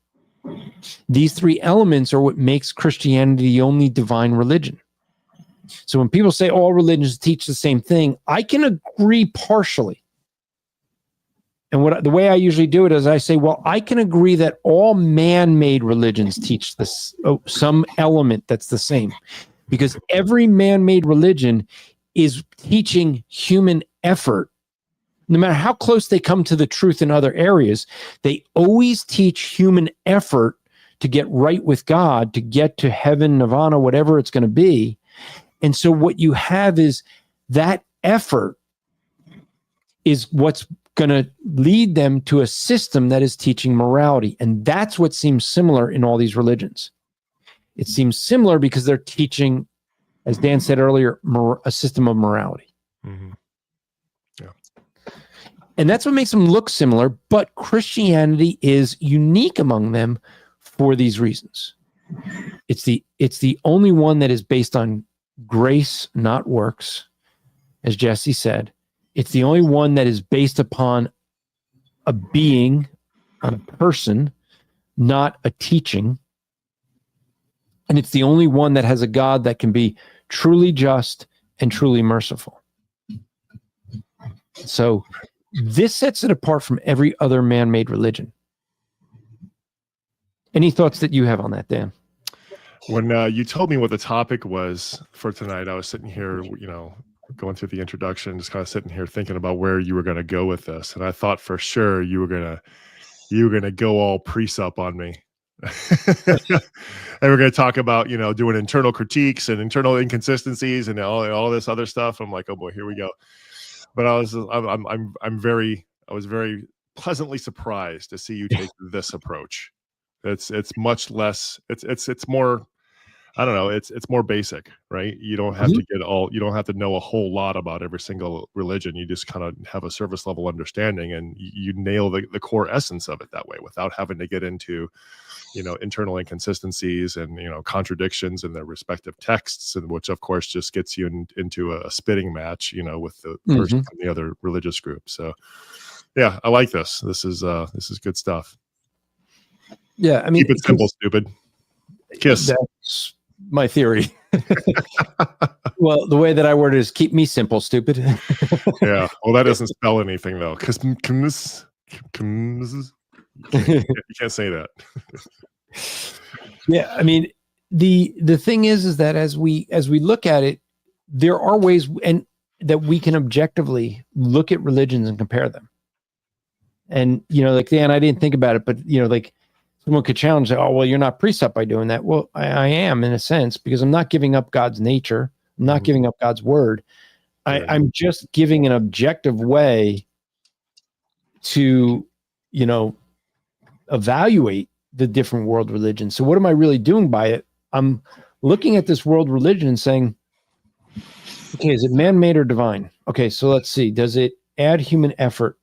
These three elements are what makes Christianity the only divine religion. So when people say all religions teach the same thing, I can agree partially. And the way I usually do it is I say, well, I can agree that all man-made religions teach this, some element that's the same, because every man-made religion is teaching human effort. No matter how close they come to the truth in other areas, they always teach human effort to get right with God, to get to heaven, nirvana, whatever it's going to be. And so what you have is that effort is what's going to lead them to a system that is teaching morality. And that's what seems similar in all these religions. It seems similar because they're teaching, as Dan said earlier, a system of morality. Mm-hmm. And that's what makes them look similar, but Christianity is unique among them for these reasons. It's the only one that is based on grace, not works, as Jesse said. It's the only one that is based upon a being, on a person, not a teaching. And it's the only one that has a God that can be truly just and truly merciful. So this sets it apart from every other man-made religion. Any thoughts that you have on that, Dan? When you told me what the topic was for tonight, I was sitting here, going through the introduction, just kind of sitting here thinking about where you were going to go with this, and I thought for sure you were gonna go all precept on me. And we're going to talk about doing internal critiques and internal inconsistencies and all this other stuff. I'm like, oh boy, here we go. But I was very pleasantly surprised to see you take this approach. It's much less. It's more. I don't know. It's more basic, right? You don't have to you don't have to know a whole lot about every single religion. You just kind of have a surface level understanding, and you nail the core essence of it that way without having to get into, internal inconsistencies and, contradictions in their respective texts, and which of course just gets you into a spitting match, with the person from the other religious group. So yeah, I like this. This is good stuff. Yeah. I mean, keep it simple, stupid. Kiss. That's my theory. Well, the way that I word it is keep me simple, stupid. Yeah. Well, that doesn't spell anything though. Because you can't say that. Yeah. I mean, the thing is that as we look at it, there are ways and that we can objectively look at religions and compare them. And, like Dan, I didn't think about it, but like someone could challenge that, oh, well, you're not precept by doing that. Well, I am in a sense, because I'm not giving up God's nature. I'm not giving up God's word. I'm just giving an objective way to, evaluate the different world religions. So what am I really doing by it? I'm looking at this world religion and saying, okay, is it man-made or divine? Okay, so let's see. Does it add human effort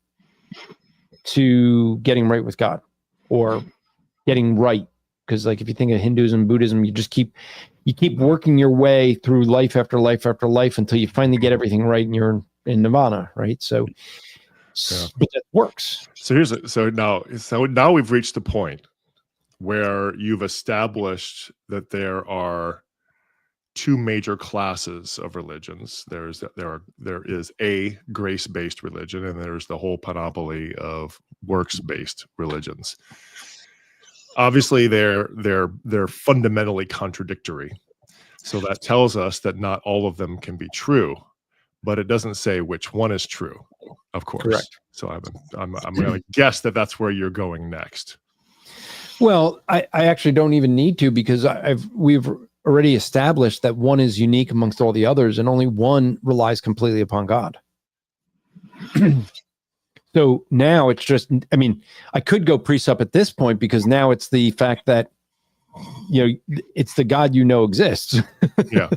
to getting right with God or getting right? Because like if you think of Hinduism, Buddhism, you keep working your way through life after life after life until you finally get everything right and you're in nirvana, right? So but that works. So now we've reached the point where you've established that there are two major classes of religions. There is a grace-based religion, and there's the whole panoply of works-based religions. Obviously, they're fundamentally contradictory. So that tells us that not all of them can be true, but it doesn't say which one is true, of course. Correct. So I'm going to guess that that's where you're going next. Well, I actually don't even need to, because we've already established that one is unique amongst all the others, and only one relies completely upon God. So now it's just, I mean, I could go precept at this point, because now it's the fact that, it's the God exists. Yeah.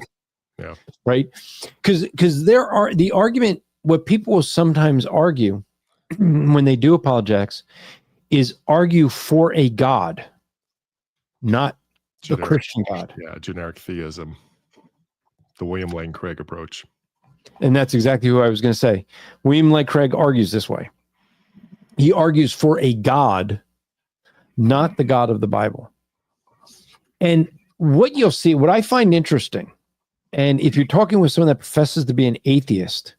Right? Because there are the argument, what people will sometimes argue when they do apologetics is argue for a God, not the Christian God. Yeah, generic theism. The William Lane Craig approach. And that's exactly who I was going to say. William Lane Craig argues this way. He argues for a God, not the God of the Bible. And what you'll see, what I find interesting, and if you're talking with someone that professes to be an atheist,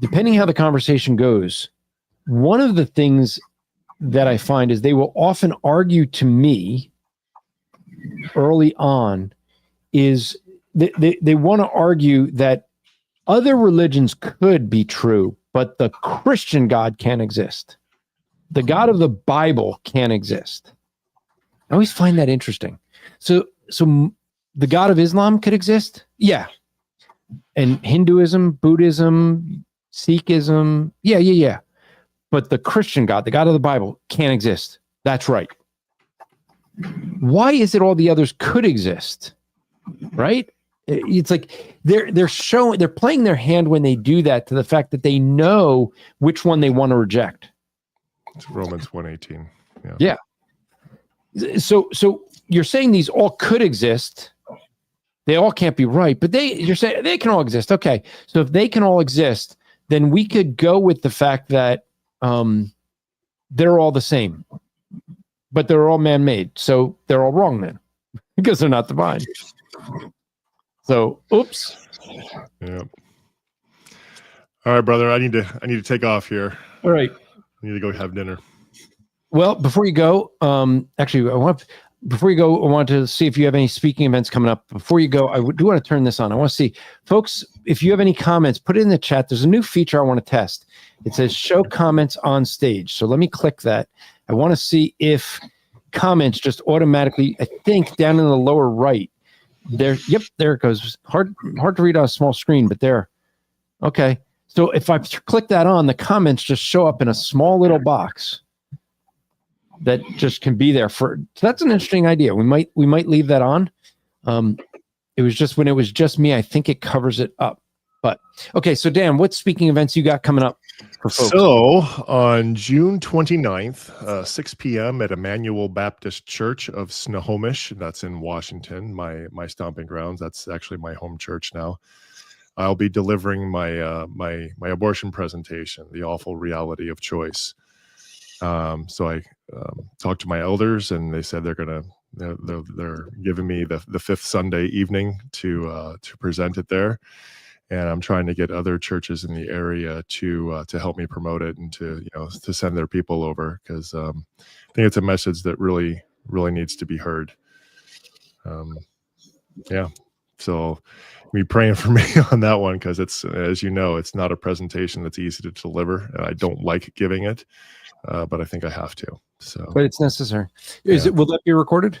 depending how the conversation goes, one of the things that I find is they will often argue to me early on is they want to argue that other religions could be true, but the Christian God can't exist. The God of the Bible can't exist. I always find that interesting. So the God of Islam could exist? Yeah. And Hinduism, Buddhism, Sikhism, yeah. But the Christian God, the God of the Bible, can't exist. That's right. Why is it all the others could exist? Right? It's like they're playing their hand when they do that, to the fact that they know which one they want to reject. It's Romans 1:18. Yeah. So you're saying these all could exist. They all can't be right, but you're saying they can all exist. Okay. So if they can all exist, then we could go with the fact that they're all the same, but they're all man-made. So they're all wrong then, because they're not divine. So, oops. Yeah. All right, brother. I need to take off here. All right. I need to go have dinner. Well, before you go, actually, I want to see if you have any speaking events coming up. Before you go, I do want to turn this on. I want to see, folks, if you have any comments, put it in the chat. There's a new feature I want to test. It says show comments on stage. So let me click that. I want to see if comments just automatically, I think down in the lower right there. Yep, there it goes. Hard to read on a small screen, but there. Okay. So if I click that on, the comments just show up in a small little box that just can be there for. So that's an interesting idea. We might leave that on. It was just when it was just me, I think it covers it up. But okay, so Dan, what speaking events you got coming up for folks? So on June 29th, 6 p.m. at Emmanuel Baptist Church of Snohomish, that's in Washington, my stomping grounds. That's actually my home church now. I'll be delivering my my abortion presentation, The Awful Reality of Choice. So I talked to my elders, and they said they're giving me the fifth Sunday evening to present it there. And I'm trying to get other churches in the area to help me promote it and to send their people over, because I think it's a message that really needs to be heard. So be praying for me on that one, because it's, as you know, it's not a presentation that's easy to deliver, and I don't like giving it, but I think I have to. So, but it's necessary. Will that be recorded?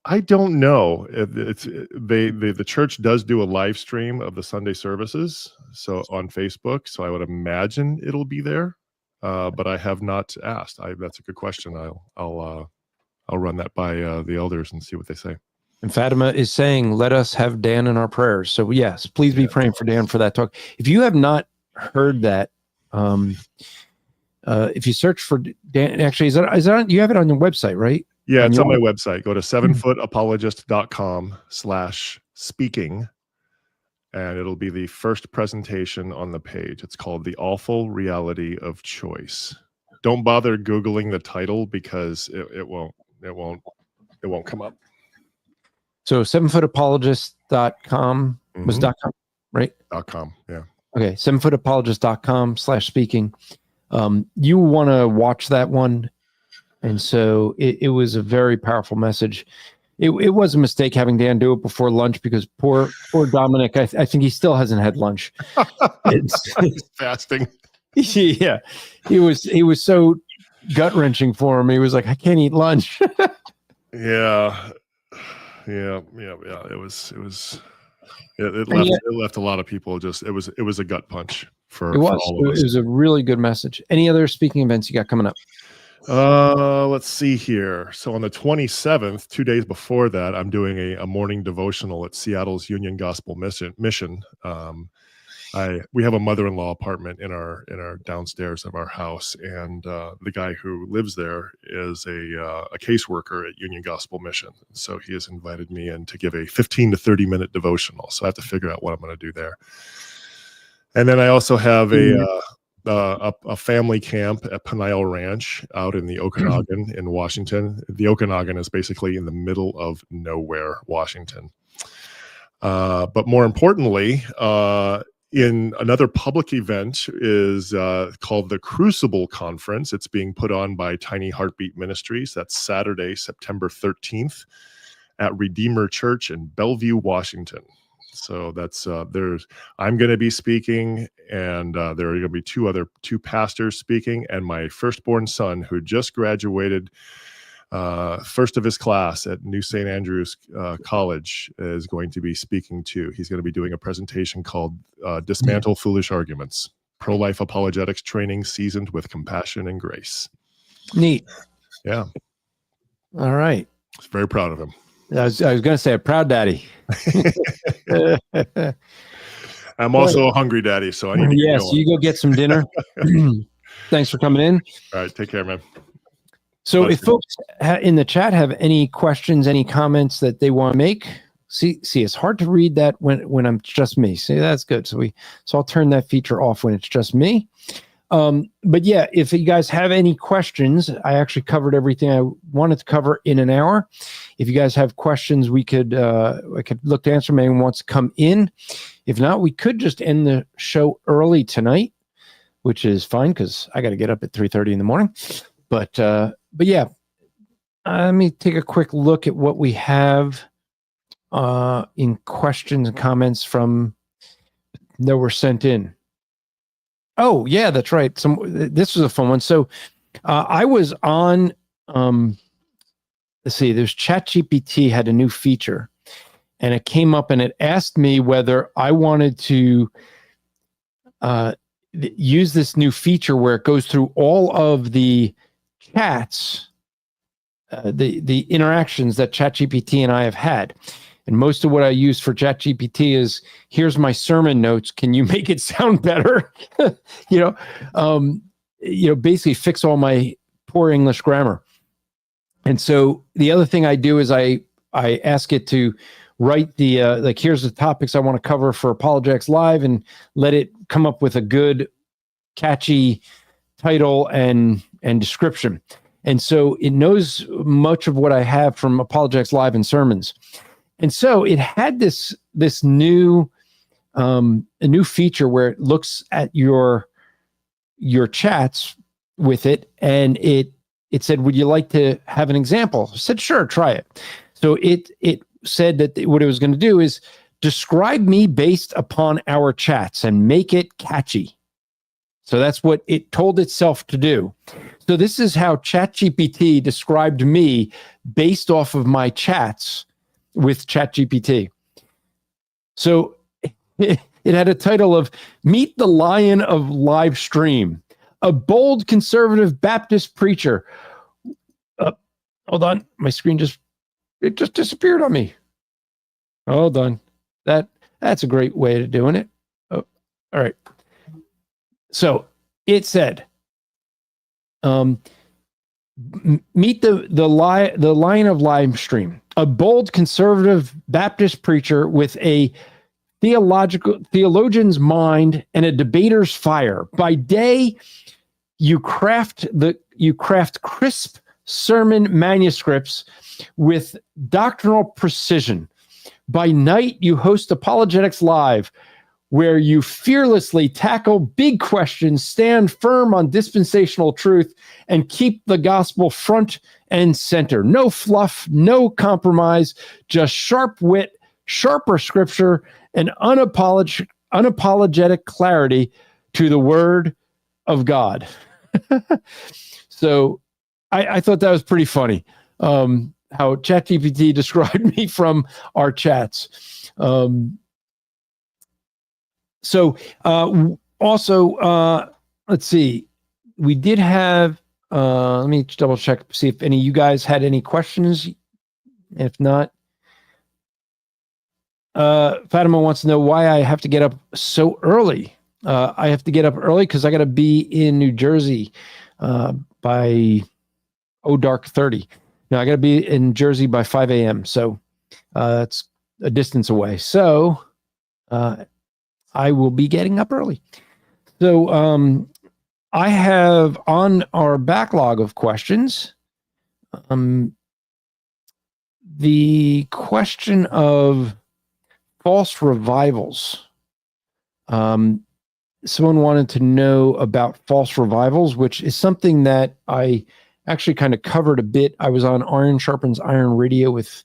I don't know. The church does do a live stream of the Sunday services, so on Facebook. So I would imagine it'll be there, but I have not asked. That's a good question. I'll run that by the elders and see what they say. And Fatima is saying, "Let us have Dan in our prayers." So yes, please be praying for Dan for that talk. If you have not heard that, if you search for Dan, actually, is that on, you have it on your website, right? Yeah, it's on my website. Go to 7footapologist.com/speaking, and it'll be the first presentation on the page. It's called The Awful Reality of Choice. Don't bother Googling the title, because it won't come up. So 7footapologist.com was .com, right? .com, yeah. Okay, 7footapologist.com/speaking. You want to watch that one. And so it was a very powerful message. It was a mistake having Dan do it before lunch, because poor Dominic, I think he still hasn't had lunch. He's fasting. Yeah, he was so gut wrenching for him. He was like, I can't eat lunch. Yeah. It left a lot of people. It was a gut punch for all of us. It was a really good message. Any other speaking events you got coming up? Let's see here. So on the 27th, 2 days before that, I'm doing a morning devotional at Seattle's Union Gospel Mission. We have a mother-in-law apartment in our downstairs of our house, and the guy who lives there is a caseworker at Union Gospel Mission. So he has invited me in to give a 15 to 30 minute devotional. So I have to figure out what I'm going to do there. And then I also have a family camp at Peniel Ranch out in the Okanagan in Washington. The Okanagan is basically in the middle of nowhere, Washington. But more importantly, in another public event is called the Crucible Conference. It's being put on by Tiny Heartbeat Ministries. That's Saturday, September 13th at Redeemer Church in Bellevue, Washington. So that's I'm going to be speaking, and there are going to be two pastors speaking, and my firstborn son, who just graduated first of his class at New St. Andrews College, is going to be speaking too. He's going to be doing a presentation called Dismantle Foolish Arguments, Pro-Life Apologetics Training Seasoned with Compassion and Grace. Neat. Yeah. All right. I was very proud of him. I was going to say a proud daddy. I'm also a hungry daddy, so I need to get going. So you go get some dinner. Thanks for coming in. All right. Take care, man. So if folks in the chat have any questions, any comments that they want to make, see, it's hard to read that when I'm just me. See, that's good. So I'll turn that feature off when it's just me. But yeah, if you guys have any questions, I actually covered everything I wanted to cover in an hour. If you guys have questions, I could look to answer. Anyone wants to come in. If not, we could just end the show early tonight, which is fine because I got to get up at 3:30 in the morning. But yeah, let me take a quick look at what we have in questions and comments that were sent in. Oh yeah, that's right. This was a fun one. So I was on. Let's see. There's ChatGPT had a new feature, and it came up and it asked me whether I wanted to use this new feature where it goes through all of the chats, the interactions that ChatGPT and I have had. And most of what I use for ChatGPT is, here's my sermon notes. Can you make it sound better? Basically fix all my poor English grammar. And so the other thing I do is I ask it to write the here's the topics I want to cover for Apologetics Live, and let it come up with a good, catchy title and description. And so it knows much of what I have from Apologetics Live and sermons. And so it had this new a new feature where it looks at your chats with it, and it said, would you like to have an example? I said, sure, try it. So it said that what it was going to do is describe me based upon our chats and make it catchy. So that's what it told itself to do. So this is how ChatGPT described me based off of my chats with ChatGPT. So it had a title of Meet the Lion of Live Stream, a bold conservative Baptist preacher. Hold on, my screen just disappeared on me. Hold on. That's a great way of doing it. Oh, all right. So it said, meet the Lion of Live Stream, a bold conservative Baptist preacher with a theologian's mind and a debater's fire. By day, you craft crisp sermon manuscripts with doctrinal precision. By night, you host Apologetics Live, where you fearlessly tackle big questions, stand firm on dispensational truth, and keep the gospel front and center. No fluff, no compromise, just sharp wit, sharper scripture, and unapologetic clarity to the word of God. So I thought that was pretty funny, how ChatGPT described me from our chats. Also, let's see. We did have, let me double check, see if any of you guys had any questions. If not, Fatima wants to know why I have to get up so early. I have to get up early because I got to be in New Jersey by dark 30. Now I got to be in Jersey by 5 a.m. So that's a distance away. So I will be getting up early. So I have on our backlog of questions the question of false revivals. Someone wanted to know about false revivals, which is something that I actually kind of covered a bit. I was on Iron Sharpens Iron Radio with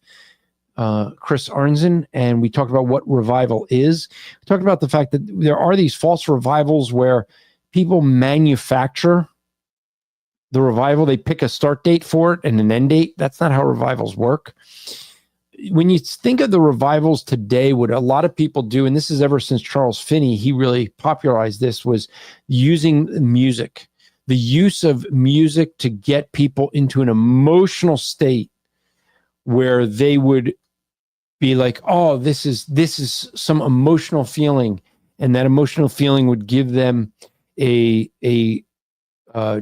Chris Arnzen, and we talked about what revival is. We talked about the fact that there are these false revivals where people manufacture the revival. They pick a start date for it and an end date. That's not how revivals work. When you think of the revivals today, what a lot of people do, and this is ever since Charles Finney, he really popularized this, was using music. The use of music to get people into an emotional state where they would be like, oh, this is some emotional feeling, and that emotional feeling would give them a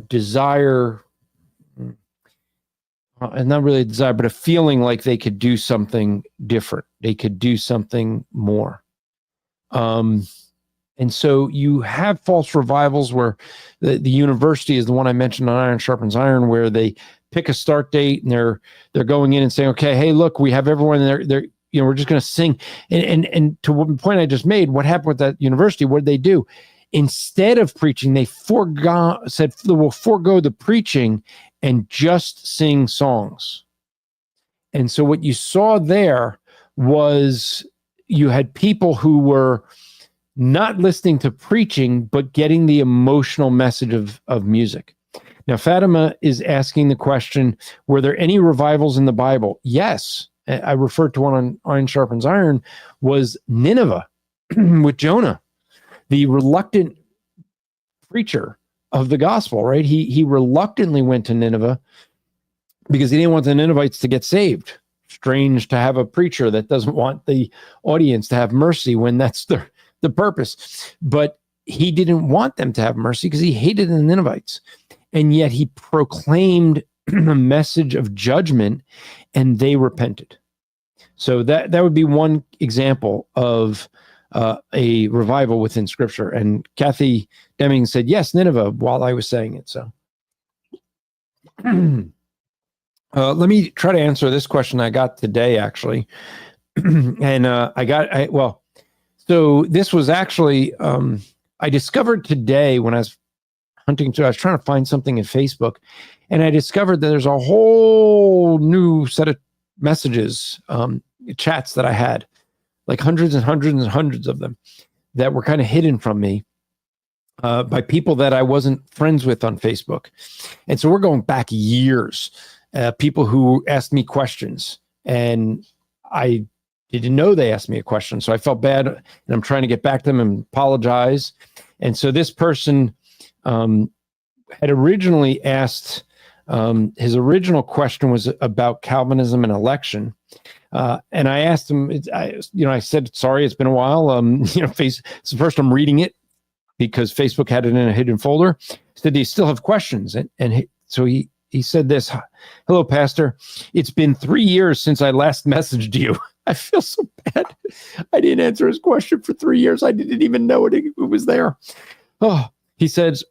desire, and not really a desire, but a feeling like they could do something different. They could do something more. And so you have false revivals where the university is the one I mentioned on Iron Sharpens Iron, where they pick a start date and they're going in and saying, okay, hey, look, we have everyone there. They're, we're just going to sing. And to the point I just made, what happened with that university? What did they do? Instead of preaching, they said we'll forego the preaching and just sing songs. And so what you saw there was you had people who were not listening to preaching, but getting the emotional message of music. Now, Fatima is asking the question, were there any revivals in the Bible? Yes. I referred to one on Iron Sharpens Iron, was Nineveh with Jonah, the reluctant preacher of the gospel, right? He reluctantly went to Nineveh because he didn't want the Ninevites to get saved. Strange to have a preacher that doesn't want the audience to have mercy when that's the purpose. But he didn't want them to have mercy because he hated the Ninevites. And yet he proclaimed a message of judgment and they repented. So that would be one example of a revival within Scripture. And Kathy Deming said, yes, Nineveh, while I was saying it. So let me try to answer this question I got today, actually. And so this was actually, I discovered today when I was hunting through, I was trying to find something in Facebook, and I discovered that there's a whole new set of messages, chats that I had, like hundreds and hundreds and hundreds of them that were kind of hidden from me by people that I wasn't friends with on Facebook. And so we're going back years, people who asked me questions, and I didn't know they asked me a question. So I felt bad, and I'm trying to get back to them and apologize. And so this person had originally asked, his original question was about Calvinism and election. And I asked him, I said, sorry, it's been a while. It's the first I'm reading it because Facebook had it in a hidden folder. He said, do you still have questions? So he said this, hello, Pastor. It's been 3 years since I last messaged you. I feel so bad. I didn't answer his question for 3 years. I didn't even know it was there. Oh, he says,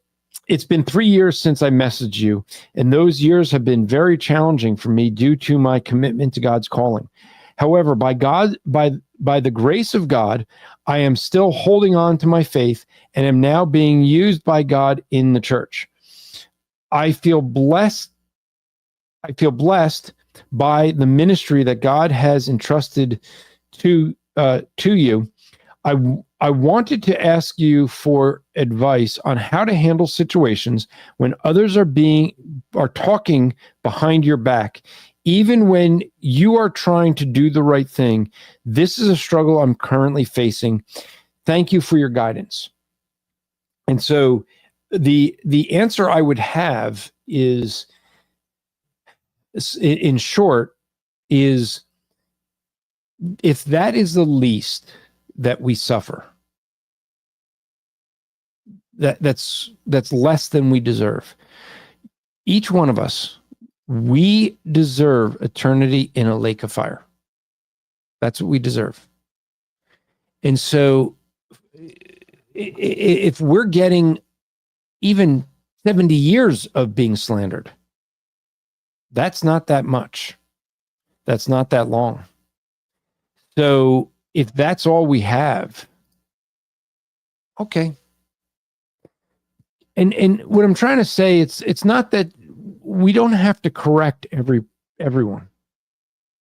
it's been 3 years since I messaged you, and those years have been very challenging for me due to my commitment to God's calling. However, by the grace of God, I am still holding on to my faith and am now being used by God in the church. I feel blessed by the ministry that God has entrusted to you. I wanted to ask you for advice on how to handle situations when others are talking behind your back, even when you are trying to do the right thing. This is a struggle I'm currently facing. Thank you for your guidance. And so the answer I would have is, in short, is if that is the least that we suffer, that's less than we deserve. Each one of us, we deserve eternity in a lake of fire. That's what we deserve. And so if we're getting even 70 years of being slandered, that's not that much. That's not that long. So if that's all we have, okay. And what I'm trying to say, it's not that we don't have to correct everyone.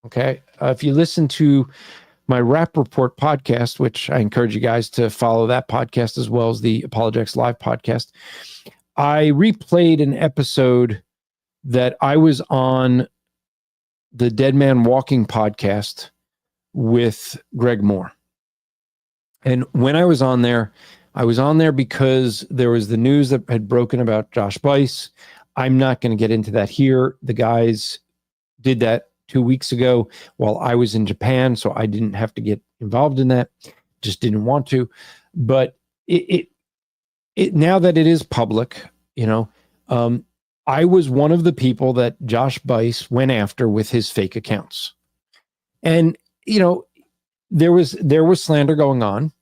Okay. If you listen to my Rap Report podcast, which I encourage you guys to follow that podcast as well as the Apologetics Live podcast, I replayed an episode that I was on the Dead Man Walking podcast with Greg Moore. And when I was on there because there was the news that had broken about Josh Bice. I'm not going to get into that here. The guys did that 2 weeks ago while I was in Japan, so I didn't have to get involved in that. Just didn't want to. But it now that it is public, I was one of the people that Josh Bice went after with his fake accounts. And, there was slander going on.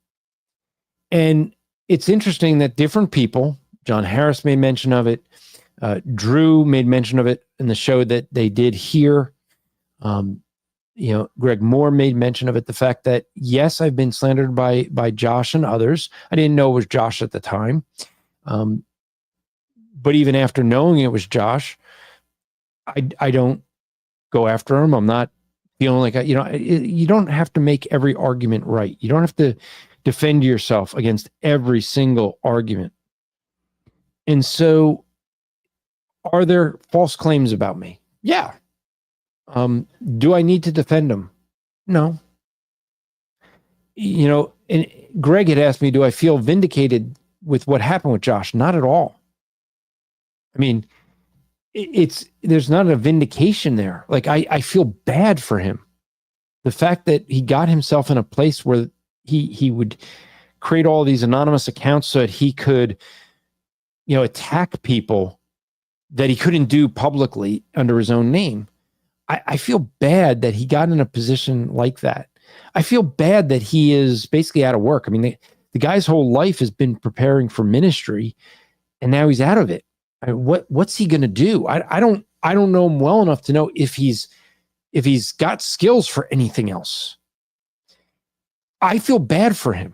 And it's interesting that different people, John Harris made mention of it, Drew made mention of it in the show that they did here. Greg Moore made mention of it. The fact that, yes, I've been slandered by Josh and others. I didn't know it was Josh at the time. But even after knowing it was Josh, I don't go after him. I'm not feeling like, you don't have to make every argument right. You don't have to defend yourself against every single argument. And so, are there false claims about me? Yeah. Do I need to defend them? No. And Greg had asked me, do I feel vindicated with what happened with Josh? Not at all. I mean, there's not a vindication there. Like, I feel bad for him. The fact that he got himself in a place where he would create all these anonymous accounts so that he could, attack people that he couldn't do publicly under his own name. I feel bad that he got in a position like that. I feel bad that he is basically out of work. I mean, the guy's whole life has been preparing for ministry, and now he's out of it. What's he going to do? I don't know him well enough to know if he's got skills for anything else. I feel bad for him.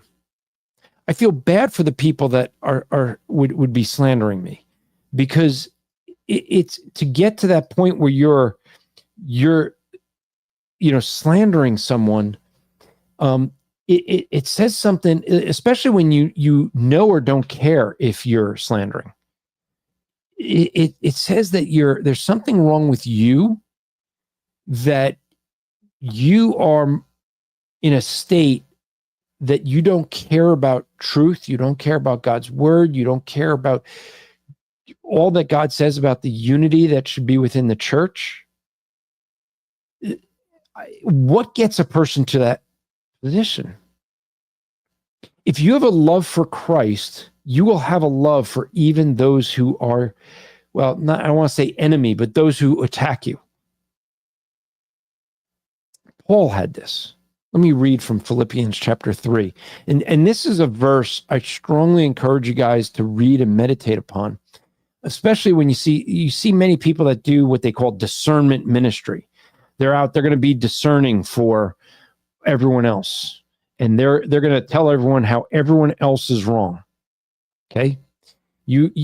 I feel bad for the people that would be slandering me, because it's to get to that point where you're slandering someone. It says something, especially when you know or don't care if you're slandering. It says that there's something wrong with you, that you are in a state that you don't care about truth, you don't care about God's word, you don't care about all that God says about the unity that should be within the church. What gets a person to that position? If you have a love for Christ, you will have a love for even those who are, I don't want to say enemy, but those who attack you. Paul had this. Let me read from Philippians chapter 3. And this is a verse I strongly encourage you guys to read and meditate upon, especially when you see many people that do what they call discernment ministry. They're going to be discerning for everyone else. And they're going to tell everyone how everyone else is wrong. Okay?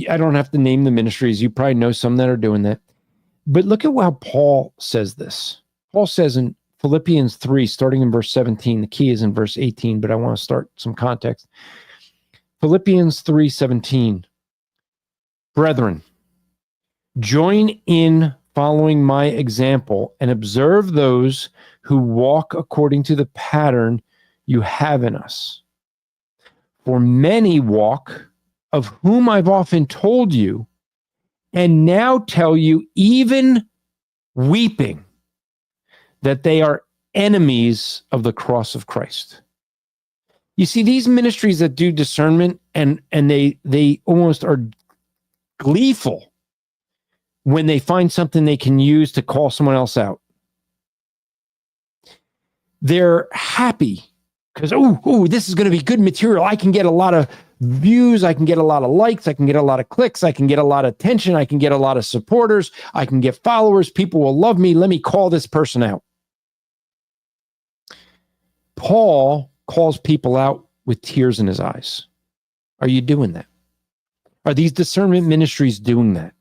I don't have to name the ministries. You probably know some that are doing that. But look at how Paul says this. Paul says in Philippians 3, starting in verse 17, the key is in verse 18, but I want to start some context. Philippians 3:17, brethren, join in following my example and observe those who walk according to the pattern you have in us. For many walk, of whom I've often told you, and now tell you, even weeping, that they are enemies of the cross of Christ. You see, these ministries that do discernment and they almost are gleeful when they find something they can use to call someone else out. They're happy because, this is going to be good material. I can get a lot of views. I can get a lot of likes. I can get a lot of clicks. I can get a lot of attention. I can get a lot of supporters. I can get followers. People will love me. Let me call this person out. Paul calls people out with tears in his eyes. Are you doing that? Are these discernment ministries doing that?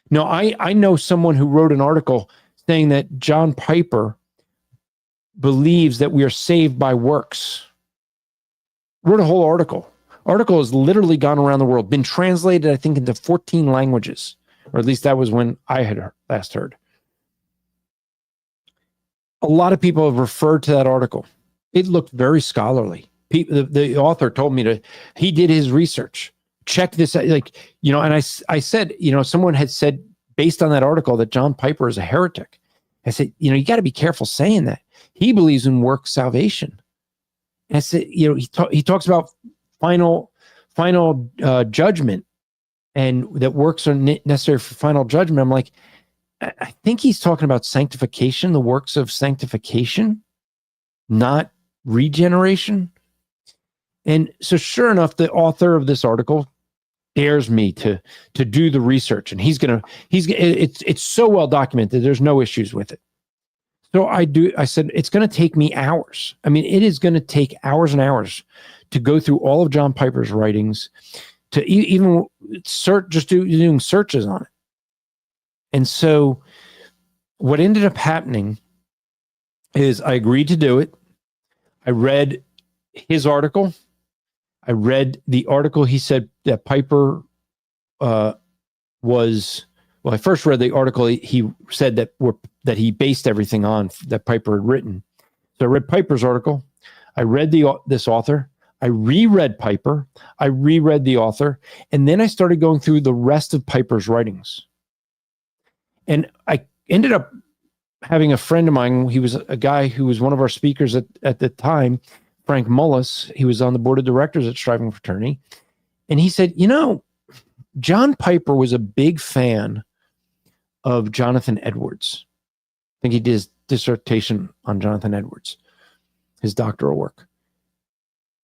No, I know someone who wrote an article saying that John Piper believes that we are saved by works. Wrote a whole article. Article has literally gone around the world, been translated, I think, into 14 languages, or at least that was when I had last heard. A lot of people have referred to that article. It looked very scholarly. The author told me he did his research. Check this out. And I said, someone had said based on that article that John Piper is a heretic. I said, you got to be careful saying that. He believes in work salvation. And I said, he talks about final judgment, and that works are necessary for final judgment. I'm like, I think he's talking about sanctification, the works of sanctification, not regeneration. And so sure enough, the author of this article dares me to do the research, and it's so well documented. There's no issues with it. So I said, it's going to take me hours. I mean, it is going to take hours and hours to go through all of John Piper's writings, to even search, just doing searches on it. And so what ended up happening is I agreed to do it. I read his article. I read the article he said that Piper I first read the article he said that he based everything on that Piper had written. So I read Piper's article. I read this author. I reread Piper. I reread the author. And then I started going through the rest of Piper's writings. And I ended up having a friend of mine. He was a guy who was one of our speakers at the time, Frank Mullis. He was on the board of directors at Striving Fraternity. And he said, John Piper was a big fan of Jonathan Edwards. I think he did his dissertation on Jonathan Edwards, his doctoral work.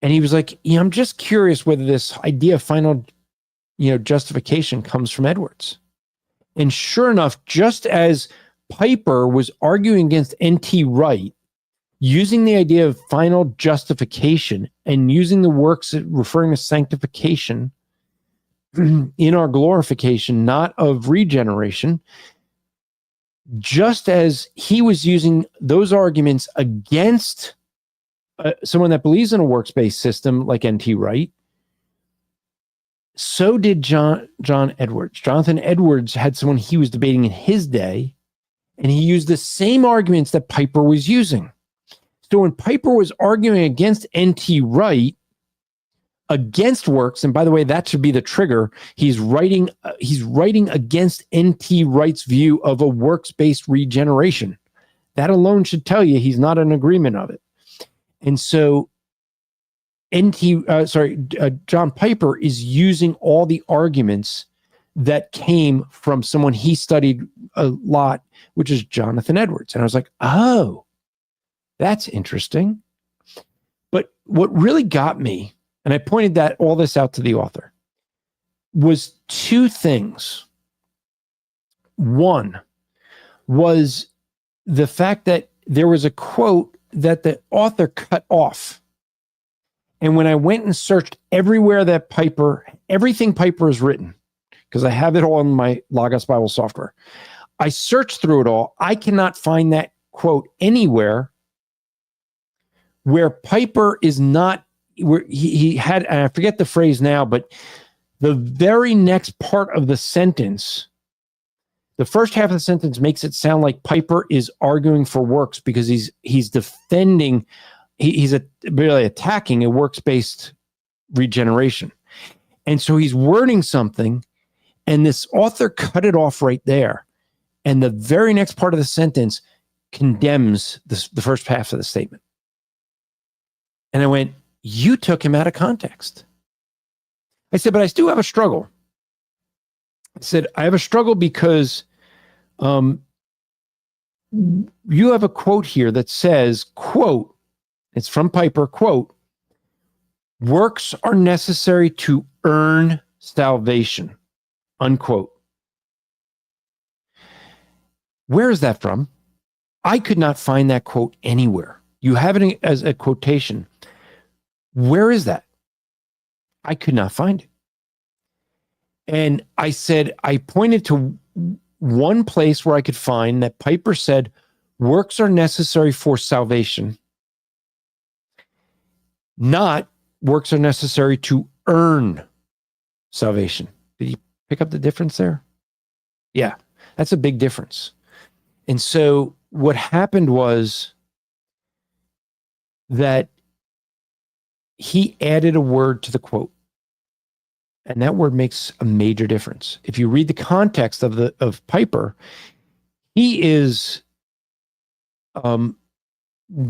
And he was like, I'm just curious whether this idea of final, justification comes from Edwards. And sure enough, just as Piper was arguing against N.T. Wright, using the idea of final justification and using the works referring to sanctification in our glorification, not of regeneration, just as he was using those arguments against someone that believes in a works-based system like N.T. Wright, so did John Edwards. Jonathan Edwards had someone he was debating in his day, and he used the same arguments that Piper was using. So when Piper was arguing against N.T. Wright, against works, and by the way, that should be the trigger. He's writing against N.T. Wright's view of a works-based regeneration. That alone should tell you he's not in agreement of it. And so John Piper is using all the arguments that came from someone he studied a lot, which is Jonathan Edwards. And I was like, oh, that's interesting. But what really got me, and I pointed all this out to the author, was two things. One was the fact that there was a quote that the author cut off. And when I went and searched everywhere that everything Piper has written, because I have it all in my Logos Bible software, I searched through it all. I cannot find that quote anywhere where Piper is not, where he had, and I forget the phrase now, but the very next part of the sentence, the first half of the sentence makes it sound like Piper is arguing for works because he's defending, he's really attacking a works-based regeneration. And so he's wording something, and this author cut it off right there. And the very next part of the sentence condemns the first half of the statement. And I went, you took him out of context. I said, but I still have a struggle. I said, I have a struggle because you have a quote here that says, quote, it's from Piper, quote, works are necessary to earn salvation, unquote. Where is that from? I could not find that quote anywhere. You have it as a quotation. Where is that? I could not find it. And I said, I pointed to one place where I could find that Piper said, works are necessary for salvation, not works are necessary to earn salvation. Did you pick up the difference there? Yeah, that's a big difference. And so what happened was that he added a word to the quote. And that word makes a major difference. If you read the context of Piper, he is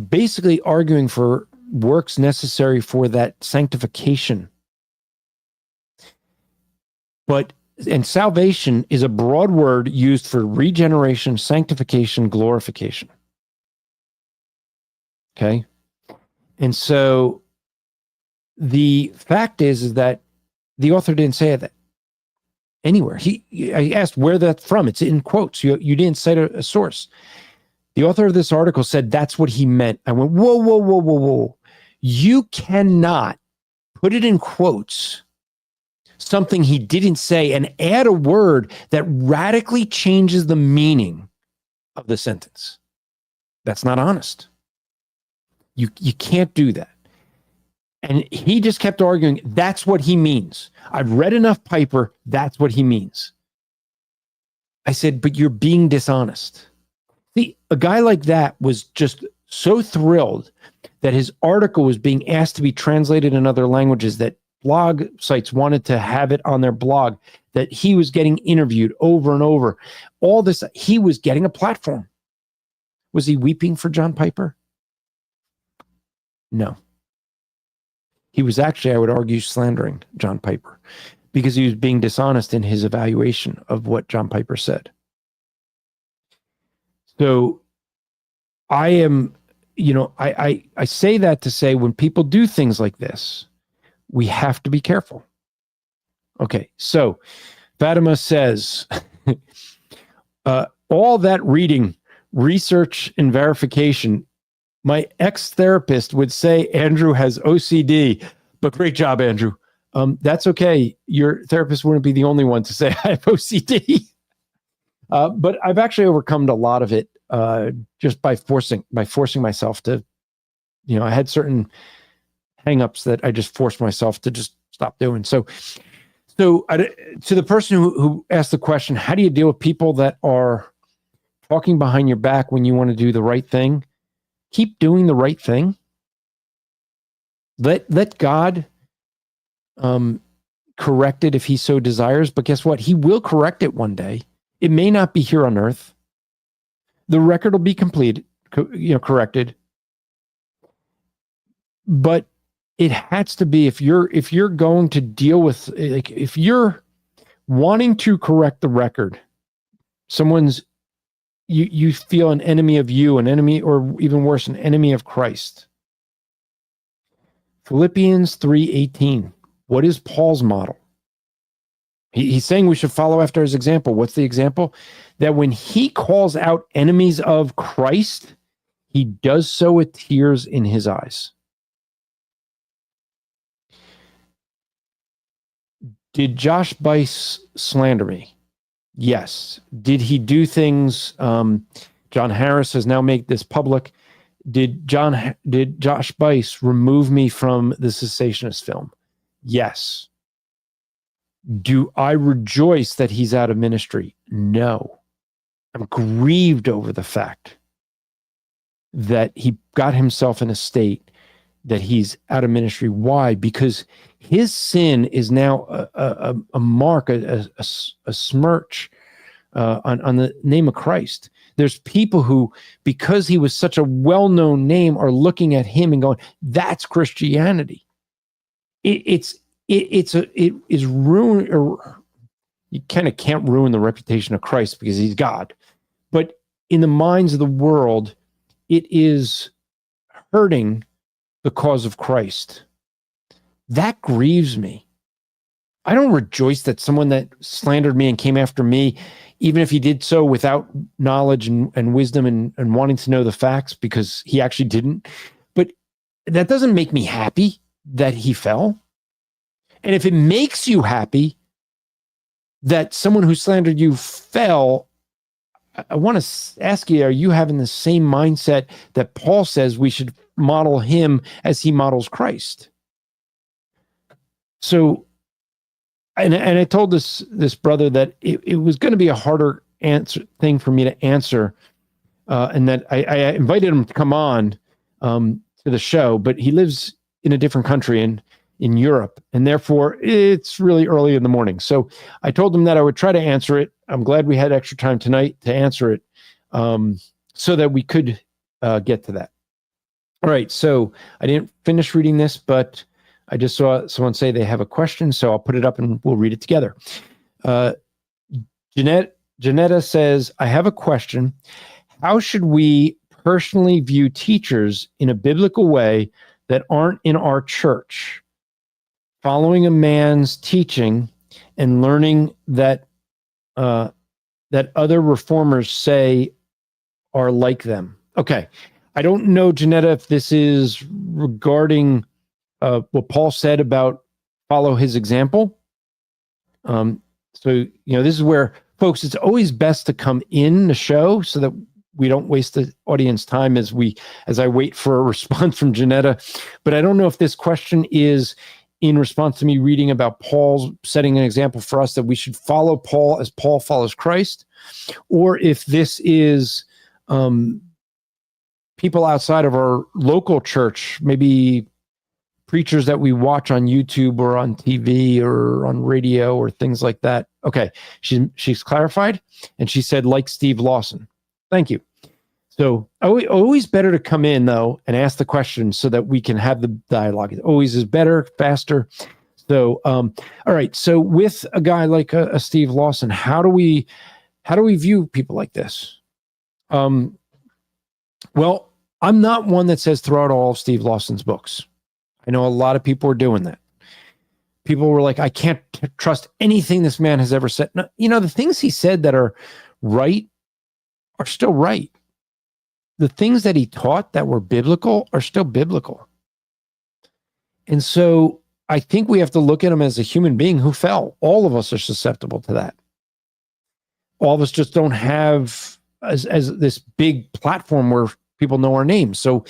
basically arguing for works necessary for that sanctification. And salvation is a broad word used for regeneration, sanctification, glorification. Okay? And so the fact is that the author didn't say that anywhere. I asked where that's from. It's in quotes. You didn't cite a source. The author of this article said that's what he meant. I went, whoa, whoa, whoa, whoa, whoa. You cannot put it in quotes, something he didn't say, and add a word that radically changes the meaning of the sentence. That's not honest. You can't do that. And he just kept arguing, that's what he means. I've read enough Piper, that's what he means. I said, but you're being dishonest. See, a guy like that was just so thrilled that his article was being asked to be translated in other languages, that blog sites wanted to have it on their blog, that he was getting interviewed over and over. All this, he was getting a platform. Was he weeping for John Piper? No. He was actually, I would argue, slandering John Piper because he was being dishonest in his evaluation of what John Piper said. So I am, I say that to say when people do things like this, we have to be careful. Okay, so Fatima says, all that reading, research, and verification, my ex-therapist would say Andrew has OCD, but great job, Andrew. That's okay. Your therapist wouldn't be the only one to say I have OCD. But I've actually overcome a lot of it just by forcing myself to, I had certain hang-ups that I just forced myself to just stop doing. So to the person who asked the question, how do you deal with people that are talking behind your back when you want to do the right thing? Keep doing the right thing. Let God correct it if he so desires. But guess what? He will correct it one day. It may not be here on earth. The record will be completed, corrected. But it has to be, if you're going to deal with, like, if you're wanting to correct the record, you feel an enemy of you, an enemy, or even worse, an enemy of Christ. Philippians 3:18. What is Paul's model? He's saying we should follow after his example. What's the example? That when he calls out enemies of Christ, he does so with tears in his eyes. Did Josh Bice slander me? Yes. Did he do things? John Harris has now made this public. Did Josh Bice remove me from the cessationist film? Yes. Do I rejoice that he's out of ministry? No. I'm grieved over the fact that he got himself in a state that he's out of ministry. Why? Because his sin is now a mark, a smirch on the name of Christ. There's people who, because he was such a well-known name, are looking at him and going, "That's Christianity." It is ruin. Or you kind of can't ruin the reputation of Christ because he's God, but in the minds of the world, it is hurting the cause of Christ. That grieves me. I don't rejoice that someone that slandered me and came after me, even if he did so without knowledge and wisdom and wanting to know the facts, because he actually didn't. But that doesn't make me happy that he fell. And if it makes you happy that someone who slandered you fell, I want to ask you, are you having the same mindset that Paul says we should model him as he models Christ? So, and I told this brother that it was going to be a harder thing for me to answer, and that I invited him to come on to the show, but he lives in a different country in Europe, and therefore it's really early in the morning. So I told him that I would try to answer it. I'm glad we had extra time tonight to answer it, so that we could get to that. All right, so I didn't finish reading this, but I just saw someone say they have a question, so I'll put it up and we'll read it together. Janetta says, I have a question. How should we personally view teachers in a biblical way that aren't in our church? following a man's teaching and learning that that other reformers say are like them. Okay. I don't know, Janetta, if this is regarding what Paul said about follow his example. So, this is where, folks, it's always best to come in the show so that we don't waste the audience time as I wait for a response from Janetta. But I don't know if this question is in response to me reading about Paul's setting an example for us that we should follow Paul as Paul follows Christ, or if this is people outside of our local church, maybe preachers that we watch on YouTube or on TV or on radio or things like that. Okay, she's clarified, and she said, like Steve Lawson. Thank you. So always better to come in, though, and ask the question so that we can have the dialogue. It always is better, faster. So, all right. So with a guy like a Steve Lawson, how do we view people like this? Well, I'm not one that says throw out all of Steve Lawson's books. I know a lot of people are doing that. People were like, I can't trust anything this man has ever said. No, the things he said that are right are still right. The things that he taught that were biblical are still biblical. And so I think we have to look at him as a human being who fell. All of us are susceptible to that. All of us just don't have as this big platform where people know our names. So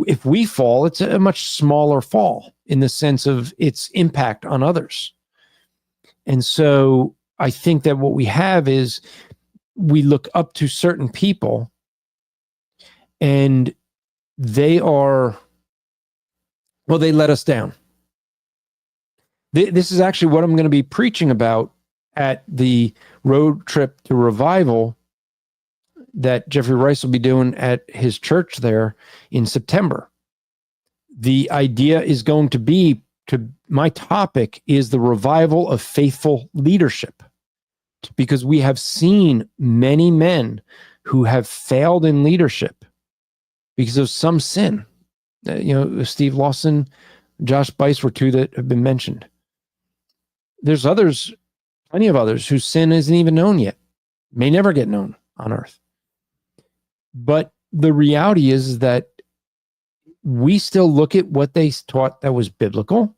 if we fall, it's a much smaller fall in the sense of its impact on others. And so I think that what we have is we look up to certain people, and they let us down. This is actually what I'm going to be preaching about at the road trip to revival that Jeffrey Rice will be doing at his church there in September. The idea is going to be, my topic is the revival of faithful leadership, because we have seen many men who have failed in leadership because of some sin. Steve Lawson, Josh Bice were two that have been mentioned. There's others, plenty of others, whose sin isn't even known yet, may never get known on earth. But the reality is that we still look at what they taught that was biblical.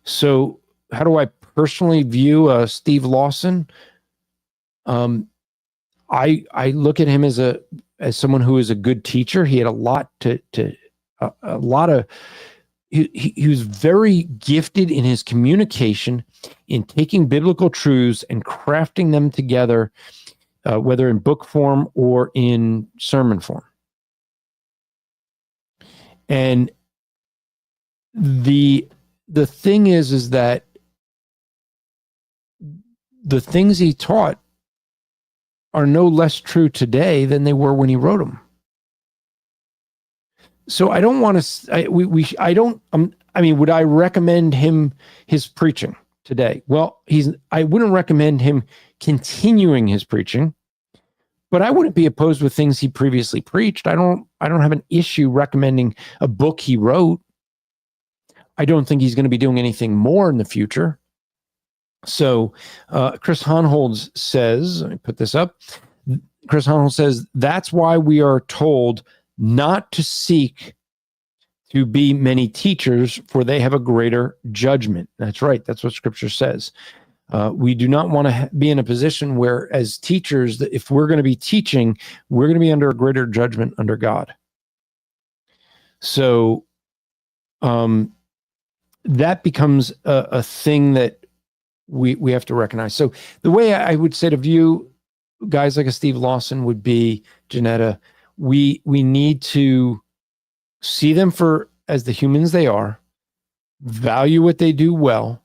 So how do I personally view Steve Lawson? I look at him as someone who is a good teacher. He had a lot he was very gifted in his communication, in taking biblical truths and crafting them together, whether in book form or in sermon form. And the thing is that the things he taught are no less true today than they were when he wrote them. So I don't want to, would I recommend his preaching today? Well, I wouldn't recommend him continuing his preaching, but I wouldn't be opposed with things he previously preached. I don't have an issue recommending a book he wrote. I don't think he's going to be doing anything more in the future. So Chris Honholz says, let me put this up. Chris Honholz says, that's why we are told not to seek to be many teachers, for they have a greater judgment. That's right. That's what Scripture says. We do not want to be in a position where, as teachers, that if we're going to be teaching, we're going to be under a greater judgment under God. So that becomes a thing that we have to recognize. So the way I would say to view guys like a Steve Lawson would be, Janetta, we need to see them as the humans they are, value what they do well,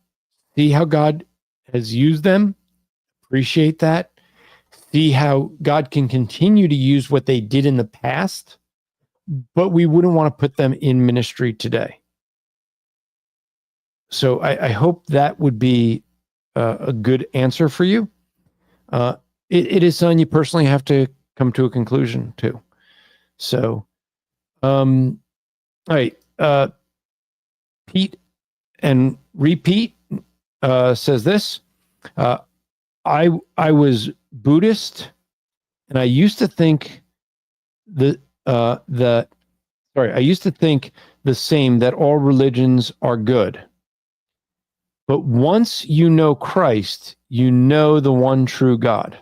see how God has used them, appreciate that, see how God can continue to use what they did in the past, but we wouldn't want to put them in ministry today. So I hope that would be a good answer for you. It is something you personally have to come to a conclusion to. So, all right. Pete and repeat says this. I was Buddhist, and I used to think I used to think the same, that all religions are good. But once you know Christ, you know the one true God.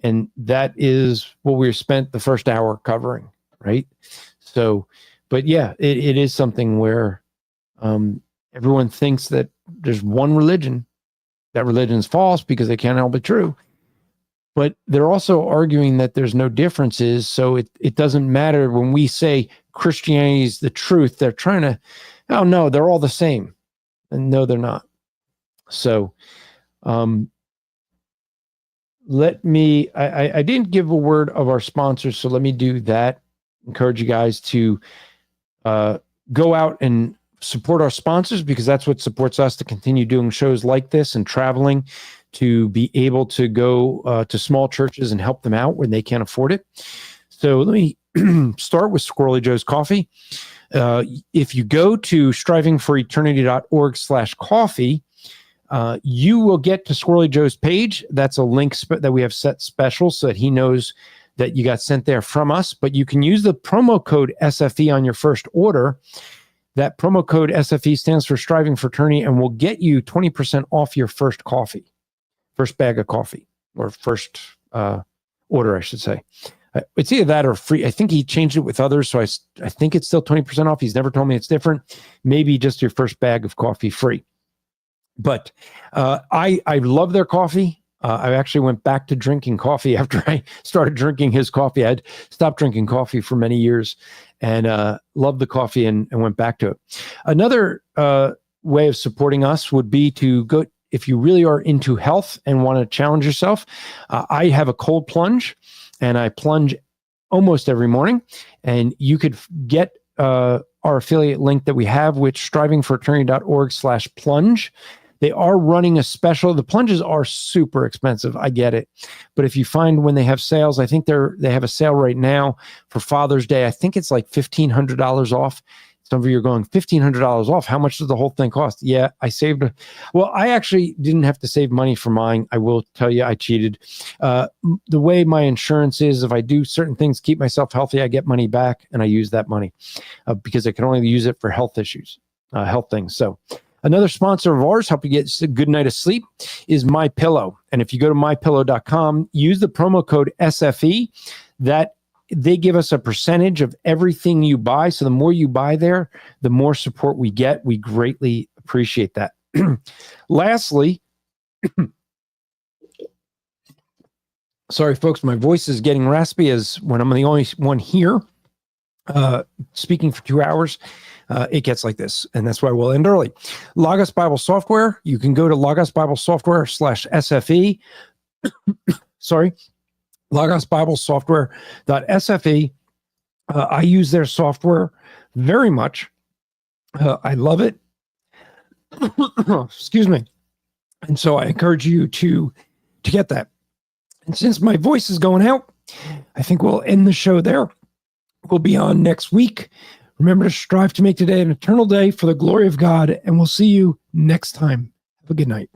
And that is what we spent the first hour covering, right? So, but yeah, it is something where everyone thinks that there's one religion. That religion is false because they can't help it true. But they're also arguing that there's no differences. So it doesn't matter when we say Christianity is the truth. They're trying to, oh no, they're all the same. And no, they're not. So let me, I didn't give a word of our sponsors, so let me do that. Encourage you guys to go out and support our sponsors, because that's what supports us to continue doing shows like this and traveling to be able to go to small churches and help them out when they can't afford it. So let me start with Squirrely Joe's Coffee. If you go to strivingforeternity.org/coffee, you will get to Squirrely Joe's page. That's a link that we have set special so that he knows that you got sent there from us. But you can use the promo code SFE on your first order. That promo code SFE stands for Striving for Eternity, and will get you 20% off your first coffee, first bag of coffee, or first order, I should say. It's either that or free. I think he changed it with others, so I think it's still 20% off. He's never told me it's different. Maybe just your first bag of coffee free. But I love their coffee. I actually went back to drinking coffee after I started drinking his coffee. I'd stopped drinking coffee for many years and loved the coffee and went back to it. Another way of supporting us would be to go, if you really are into health and want to challenge yourself. I have a cold plunge, and I plunge almost every morning. And you could get our affiliate link that we have, which strivingforeternity.org/plunge. They are running a special. The plunges are super expensive. I get it. But if you find when they have sales, I think they have a sale right now for Father's Day. I think it's like $1,500 off. Some of you are going, $1,500 off. How much does the whole thing cost? Yeah, I saved. Well, I actually didn't have to save money for mine. I will tell you, I cheated. The way my insurance is, if I do certain things, keep myself healthy, I get money back, and I use that money because I can only use it for health issues, health things. So another sponsor of ours, help you get a good night of sleep, is MyPillow. And if you go to mypillow.com, use the promo code SFE. That they give us a percentage of everything you buy. So the more you buy there, the more support we get. We greatly appreciate that. Lastly, sorry, folks, my voice is getting raspy as when I'm the only one here speaking for 2 hours. It gets like this, and that's why we'll end early. Logos Bible Software. You can go to logosbiblesoftware/SFE. Sorry. logosbiblesoftware.sfe. I use their software very much. I love it. Excuse me. And so I encourage you to get that. And since my voice is going out, I think we'll end the show there. We'll be on next week. Remember to strive to make today an eternal day for the glory of God, and we'll see you next time. Have a good night.